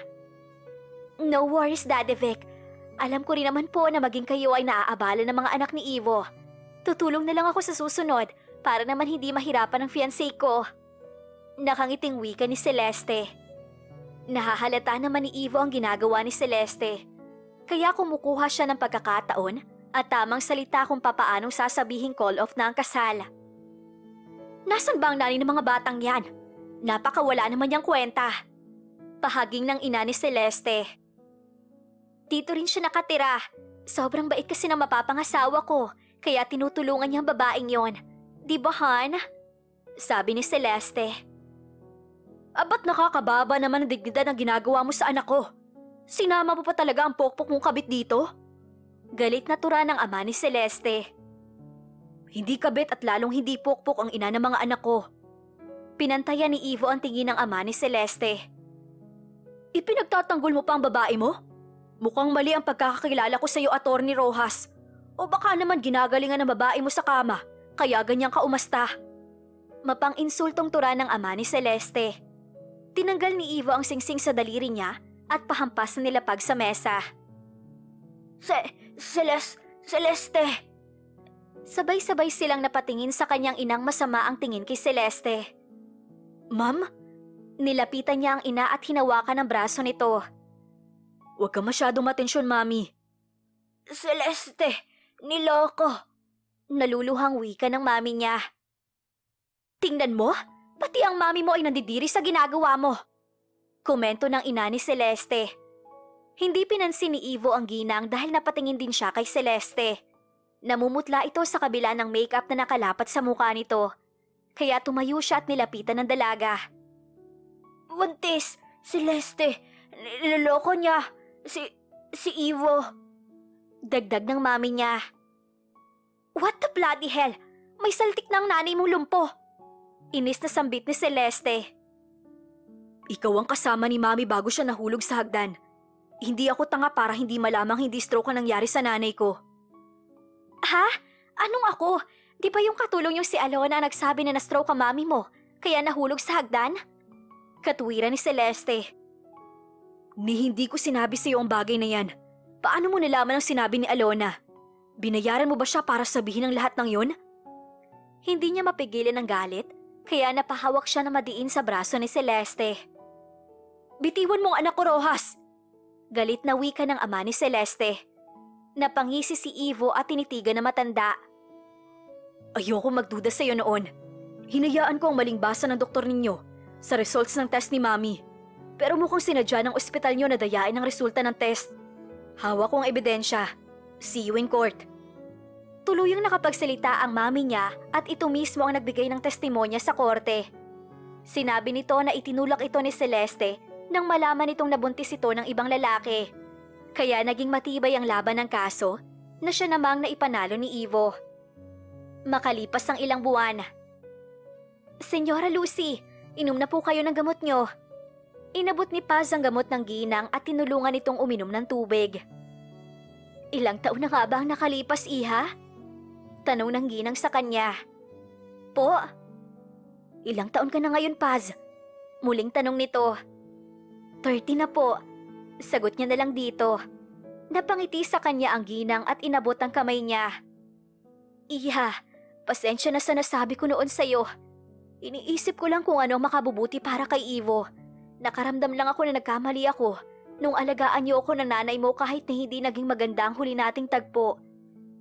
No worries, Daddy Vic. Alam ko rin naman po na maging kayo ay naaabala ng mga anak ni Ivo. Tutulong na lang ako sa susunod para naman hindi mahirapan ang fiancé ko. Nakangiting wika ni Celeste. Nahahalata naman ni Ivo ang ginagawa ni Celeste. Kaya kumukuha siya ng pagkakataon at tamang salita kung papaanong sasabihing call off na ang kasal. Nasaan ba ang nanay ng mga batang yan? Napakawala naman niyang kwenta. Pahaging ng ina ni Celeste. Dito rin siya nakatira. Sobrang bait kasi ng mapapangasawa ko, kaya tinutulungan niya ang babaeng yon. Di ba, Han? Sabi ni Celeste. Abat nakakababa naman ang dignidad ng ginagawa mo sa anak ko. Sinama mo pa talaga ang pokpok mong kabit dito? Galit na tura ng ama ni Celeste. Hindi kabit at lalong hindi pokpok ang ina ng mga anak ko. Pinantayan ni Ivo ang tingin ng ama ni Celeste. Ipinagtatanggol mo pa ang babae mo? Mukhang mali ang pagkakakilala ko sa iyo, Attorney Rojas. O baka naman ginagalingan ng babae mo sa kama, kaya ganyan ka umasta. Mapang-insultong tura ng ama ni Celeste. Tinanggal ni Ivo ang singsing sa daliri niya at pahampas na nilapag sa mesa. Celeste! Sabay-sabay silang napatingin sa kanyang inang masama ang tingin kay Celeste. Ma'am? Nilapitan niya ang ina at hinawakan ang braso nito. Huwag ka masyadong matensyon, Mami. Celeste, niloko. Naluluhang wika ng mami niya. Tingnan mo, pati ang mami mo ay nandidiri sa ginagawa mo. Komento ng ina ni Celeste. Hindi pinansin ni Ivo ang ginang dahil napatingin din siya kay Celeste. Namumutla ito sa kabila ng makeup na nakalapat sa mukha nito. Kaya tumayo siya at nilapitan ng dalaga. Buntis, Celeste, niloloko niya. Si Ivo. Dagdag ng mami niya. What the bloody hell? May saltik ng nanay mong lumpo. Inis na sambit ni Celeste. Ikaw ang kasama ni mami bago siya nahulog sa hagdan. Hindi ako tanga para hindi malamang hindi stroke ang nangyari sa nanay ko. Ha? Anong ako? Di ba yung katulong yung si Alona nagsabi na na-stroke ang mami mo, kaya nahulog sa hagdan? Katuwiran ni Celeste. Hindi ko sinabi sa iyo ang bagay na yan. Paano mo nalaman ang sinabi ni Alona? Binayaran mo ba siya para sabihin ang lahat ng yun? Hindi niya mapigilan ang galit, kaya napahawak siya na madiin sa braso ni Celeste. Bitiwan mo ang anak ko, Rojas! Galit na wika ng ama ni Celeste. Napangisi si Ivo at tinitigan na matanda. Ayoko magduda sa iyo noon. Hinayaan ko ang maling basa ng doktor ninyo sa results ng test ni Mami. Pero mukhang sinadya ng ospital niyo na dayain ang resulta ng test. Hawak ko ang ebidensya. See you in court. Tuluyang nakapagsalita ang mami niya at ito mismo ang nagbigay ng testimonya sa korte. Sinabi nito na itinulak ito ni Celeste nang malaman nitong nabuntis ito ng ibang lalaki. Kaya naging matibay ang laban ng kaso na siya namang naipanalo ni Ivo. Makalipas ang ilang buwan. Senyora Lucy, inom na po kayo ng gamot nyo. Inabot ni Paz ang gamot ng ginang at tinulungan itong uminom ng tubig. Ilang taon na nga ba ang nakalipas, Iha? Tanong ng ginang sa kanya. Po? Ilang taon ka na ngayon, Paz? Muling tanong nito. 30 na po. Sagot niya na lang dito. Napangiti sa kanya ang ginang at inabot ang kamay niya. Iha, pasensya na sa nasabi ko noon sa'yo. Iniisip ko lang kung ano makabubuti para kay Ivo. Nakaramdam lang ako na nagkamali ako nung alagaan niyo ako ng nanay mo kahit na hindi naging maganda ang huli nating tagpo.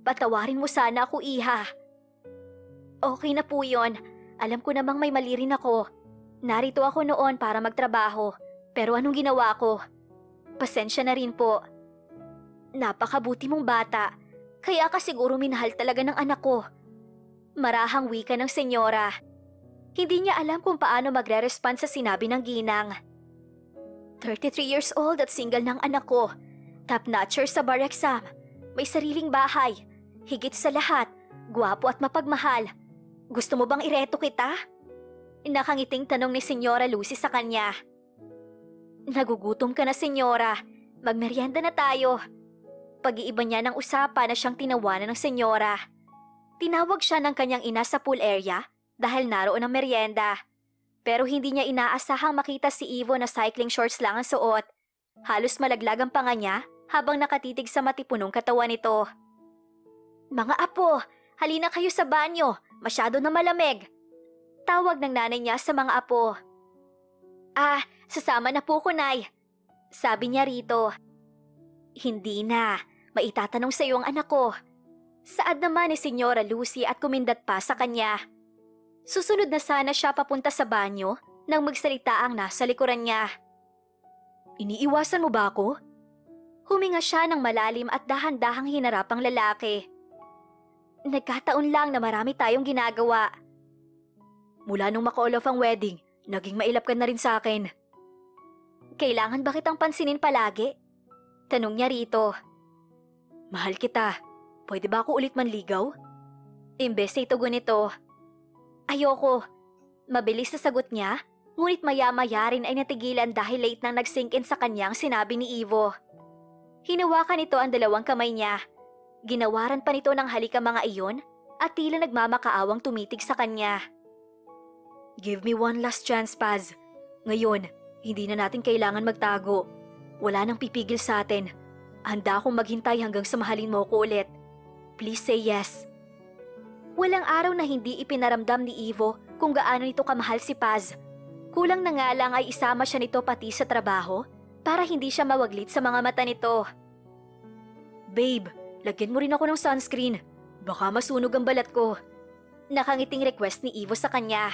Patawarin mo sana ako, Iha. Okay na po yon. Alam ko namang may mali rin ako. Narito ako noon para magtrabaho. Pero anong ginawa ko? Pasensya na rin po. Napakabuti mong bata. Kaya ka siguro minahal talaga ng anak ko. Marahang wika ng senyora. Hindi niya alam kung paano magre-respond sa sinabi ng ginang. 33 years old at single ng anak ko. Top-notcher sa bar exam. May sariling bahay. Higit sa lahat, gwapo at mapagmahal. Gusto mo bang ireto kita? Nakangiting tanong ni Senyora Lucy sa kanya. Nagugutom ka na, Senyora. Magmerienda na tayo. Pag-iiba niya ng usapan na siyang tinawanan ng Senyora. Tinawag siya ng kanyang ina sa pool area dahil naroon ang merienda. Pero hindi niya inaasahang makita si Ivo na cycling shorts lang ang suot. Halos malaglag ang panga niya habang nakatitig sa matipunong katawan nito. Mga apo, halina kayo sa banyo. Masyado na malamig. Tawag ng nanay niya sa mga apo. Sasama na po ko, Nay. Sabi niya rito. Hindi na. Maitatanong sa iyo ang anak ko. Saad naman ni Senyora Lucy at kumindat pa sa kanya. Susunod na sana siya papunta sa banyo nang magsalita ang nasa likuran niya. Iniiwasan mo ba ako? Huminga siya ng malalim at dahan-dahang hinarap ang lalaki. Nagkataon lang na marami tayong ginagawa. Mula nung ma-call off ang wedding, naging mailap ka na rin sa akin. Kailangan ba kitang pansinin palagi? Tanong niya rito. Mahal kita. Pwede ba ako ulit manligaw? Imbes na itugon nito. Ayoko. Mabilis na sagot niya, ngunit maya-maya rin ay natigilan dahil late nang nag-sink in sa kanyang sinabi ni Ivo. Hinawakan nito ang dalawang kamay niya. Ginawaran pa nito ng halika mga iyon at tila nagmamakaawang tumitig sa kanya. Give me one last chance, Paz. Ngayon, hindi na natin kailangan magtago. Wala nang pipigil sa atin. Handa akong maghintay hanggang sa mahalin mo ko ulit. Please say yes. Walang araw na hindi ipinaramdam ni Ivo kung gaano nito kamahal si Paz. Kulang na nga lang ay isama siya nito pati sa trabaho para hindi siya mawaglit sa mga mata nito. Babe, lagyan mo rin ako ng sunscreen. Baka masunog ang balat ko. Nakangiting request ni Ivo sa kanya.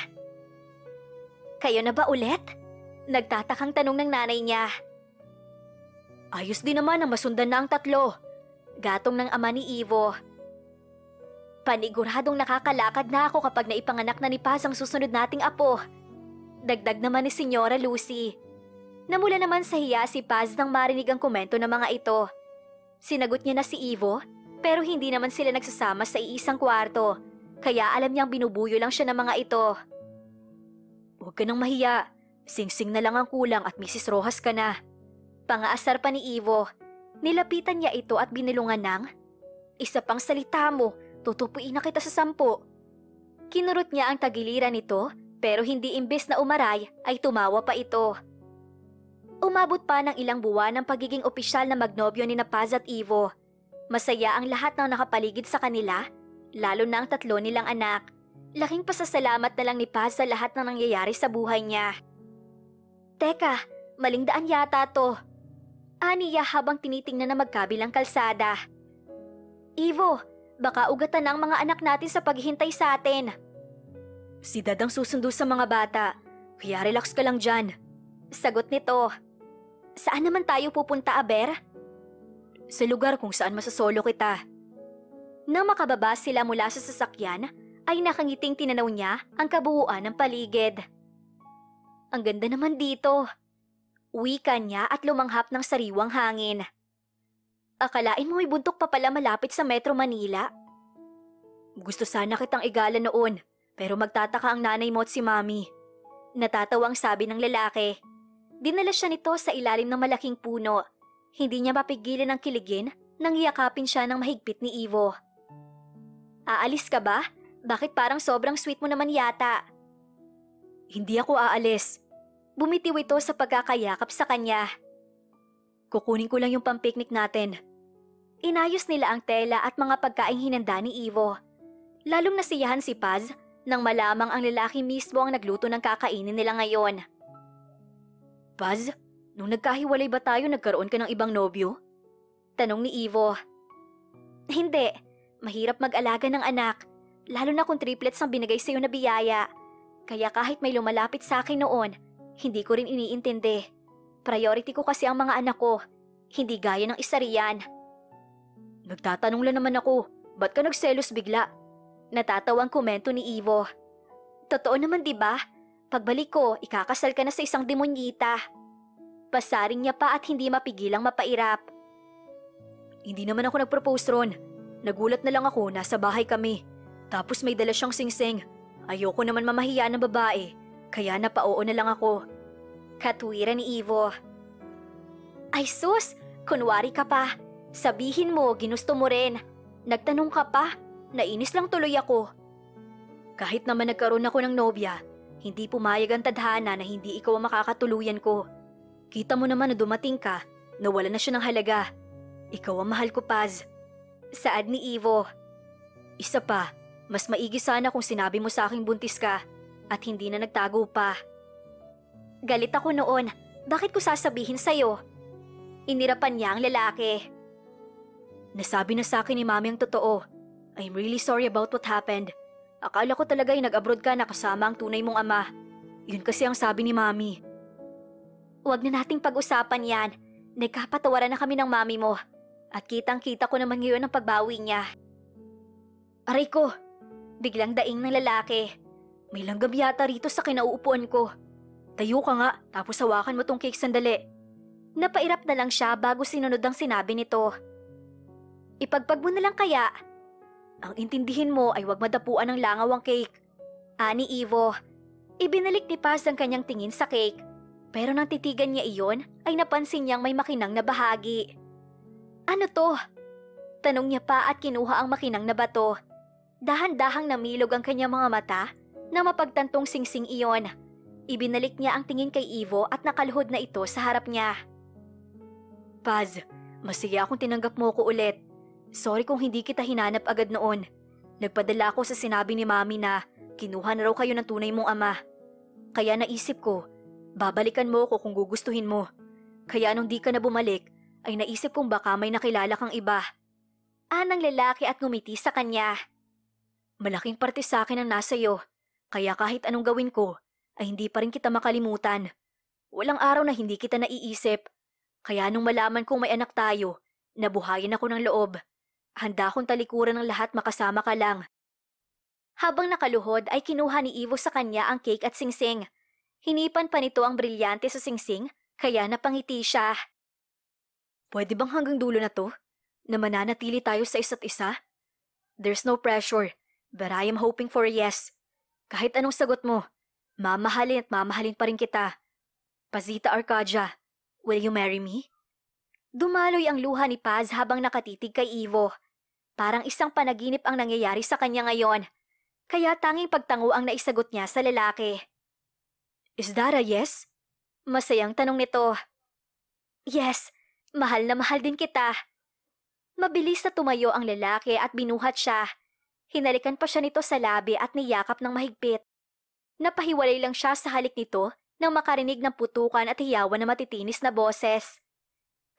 Kayo na ba ulit? Nagtatakang tanong ng nanay niya. Ayos din naman ang masundan na ang tatlo. Gatong ng ama ni Ivo. Paniguradong nakakalakad na ako kapag naipanganak na ni Paz ang susunod nating apo. Dagdag naman ni Senyora Lucy. Namula naman sa hiya si Paz nang marinig ang komento ng mga ito. Sinagot niya na si Ivo, pero hindi naman sila nagsasama sa iisang kwarto, kaya alam niyang binubuyo lang siya ng mga ito. Huwag ka nang mahiya, singsing na lang ang kulang at Mrs. Rojas ka na. Pangaasar pa ni Ivo. Nilapitan niya ito at binilungan ng, isa pang salita mo, tutupuin na kita sa 10. Kinurot niya ang tagiliran nito, pero hindi imbes na umaray ay tumawa pa ito. Umabot pa ng ilang buwan ng pagiging opisyal na magnobyo ni Paz at Ivo. Masaya ang lahat ng nakapaligid sa kanila, lalo na ang 3 nilang anak. Laking pasasalamat na lang ni Paz sa lahat ng nangyayari sa buhay niya. Teka, maling daan yata to. Aniya habang tinitingnan na magkabilang kalsada. Ivo, baka ugatan ng mga anak natin sa paghihintay sa atin. Si Dad ang susundo sa mga bata, kaya relax ka lang dyan. Sagot nito. Saan naman tayo pupunta, Aber? Sa lugar kung saan masasolo kita. Nang makababa sila mula sa sasakyan, ay nakangiting tinanaw niya ang kabuuan ng paligid. Ang ganda naman dito. Wika niya at lumanghap ng sariwang hangin. Akalain mo may bundok pa pala malapit sa Metro Manila? Gusto sana kitang igala noon, pero magtataka ang nanay mo at si Mami. Natatawang sabi ng lalaki. Dinala siya nito sa ilalim ng malaking puno. Hindi niya mapigilan ang kiligin nang iyakapin siya ng mahigpit ni Ivo. Aalis ka ba? Bakit parang sobrang sweet mo naman yata? Hindi ako aalis. Bumitiw ito sa pagkakayakap sa kanya. Kukunin ko lang yung pampiknik natin. Inayos nila ang tela at mga pagkaing hinanda ni Ivo. Lalong nasiyahan si Paz nang malamang ang lalaki mismo ang nagluto ng kakainin nila ngayon. Paz, nung nagkahiwalay ba tayo nagkaroon ka ng ibang nobyo? Tanong ni Ivo. Hindi, mahirap mag-alaga ng anak, lalo na kung triplets ang binigay sa'yo na biyaya. Kaya kahit may lumalapit sa akin noon, hindi ko rin iniintindi. Priority ko kasi ang mga anak ko, hindi gaya ng isa riyan. Nagtatanong lang naman ako, ba't ka nagselos bigla? Natatawang komento ni Ivo. Totoo naman 'di ba? Pagbalik ko, ikakasal ka na sa isang demonyita. Pasaring niya pa at hindi mapigilang mapairap. Hindi naman ako nag-propose ron. Nagulat na lang ako, nasa bahay kami. Tapos may dala siyang singsing. Ayoko naman mamahiya ng babae, kaya napao na lang ako. Katwiran ni Ivo. Ay sus, kunwari ka pa. Sabihin mo, ginusto mo rin. Nagtanong ka pa, nainis lang tuloy ako. Kahit naman nagkaroon ako ng nobya, hindi pumayag ang tadhana na hindi ikaw ang makakatuluyan ko. Kita mo naman na dumating ka, nawala na siya ng halaga. Ikaw ang mahal ko, Paz. Saad ni Ivo. Isa pa, mas maigi sana kung sinabi mo sa aking buntis ka at hindi na nagtago pa. Galit ako noon, bakit ko sasabihin sa'yo? Inirapan niya ang lalaki. Nasabi na sa akin ni Mami ang totoo. I'm really sorry about what happened. Akala ko talaga ay nag-abroad ka na kasama ang tunay mong ama. Yun kasi ang sabi ni Mami. Huwag na nating pag-usapan yan. Nagkapatawaran na kami ng Mami mo. At kitang-kita ko naman ngayon ang pagbawi niya. Aray ko! Biglang daing ng lalaki. May langgam yata rito sa kinauupuan ko. Tayo ka nga, tapos hawakan mo tong cake sandali. Napairap na lang siya bago sinunod ang sinabi nito. Ipagpag mo na lang kaya. Ang intindihin mo ay huwag madapuan ng langaw ang cake. Ani Ivo. Ibinalik ni Paz ang kanyang tingin sa cake. Pero nang titigan niya iyon, ay napansin niyang may makinang na bahagi. Ano to? Tanong niya pa at kinuha ang makinang na bato. Dahan-dahang namilog ang kanyang mga mata na mapagtantong singsing iyon. Ibinalik niya ang tingin kay Ivo at nakaluhod na ito sa harap niya. Paz, masaya akong tinanggap mo ko ulit. Sorry kung hindi kita hinanap agad noon. Nagpadala ako sa sinabi ni Mami na kinuha na raw kayo ng tunay mong ama. Kaya naisip ko, babalikan mo ko kung gugustuhin mo. Kaya nung di ka na bumalik, ay naisip kong baka may nakilala kang iba. Anang lalaki at ngumiti sa kanya. Malaking parte sa akin ang nasa iyo, kaya kahit anong gawin ko, ay hindi pa rin kita makalimutan. Walang araw na hindi kita naiisip. Kaya nung malaman kong may anak tayo, nabuhayan ako ng loob. Handa akong talikuran ng lahat makasama ka lang. Habang nakaluhod ay kinuha ni Ivo sa kanya ang cake at singsing. Hinipan pa nito ang brilyante sa singsing, kaya napangiti siya. Pwede bang hanggang dulo na to? Na mananatili tayo sa isa't isa? There's no pressure, but I am hoping for a yes. Kahit anong sagot mo, mamahalin at mamahalin pa rin kita. Pazita Arcadia, will you marry me? Dumaloy ang luha ni Paz habang nakatitig kay Ivo. Parang isang panaginip ang nangyayari sa kanya ngayon. Kaya tanging pagtango ang naisagot niya sa lalaki. Is that a yes? Masayang tanong nito. Yes, mahal na mahal din kita. Mabilis na tumayo ang lalaki at binuhat siya. Hinalikan pa siya nito sa labi at niyakap ng mahigpit. Napahiwalay lang siya sa halik nito nang makarinig ng putukan at hiyawan na matitinis na boses.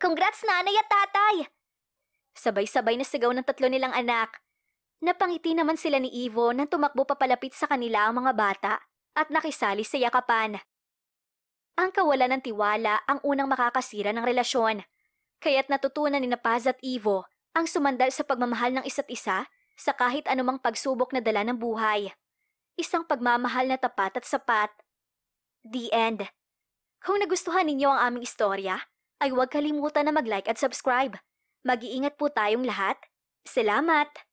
Congrats nanay at tatay! Sabay-sabay na sigaw ng tatlo nilang anak. Napangiti naman sila ni Ivo nang tumakbo papalapit sa kanila ang mga bata at nakisali sa yakapan. Ang kawalan ng tiwala ang unang makakasira ng relasyon, kaya't natutunan ni Paz at Ivo ang sumandal sa pagmamahal ng isa't isa sa kahit anumang pagsubok na dala ng buhay. Isang pagmamahal na tapat at sapat. The end. Kung nagustuhan ninyo ang aming istorya, ay huwag kalimutan na mag-like at subscribe. Mag-iingat po tayong lahat. Salamat!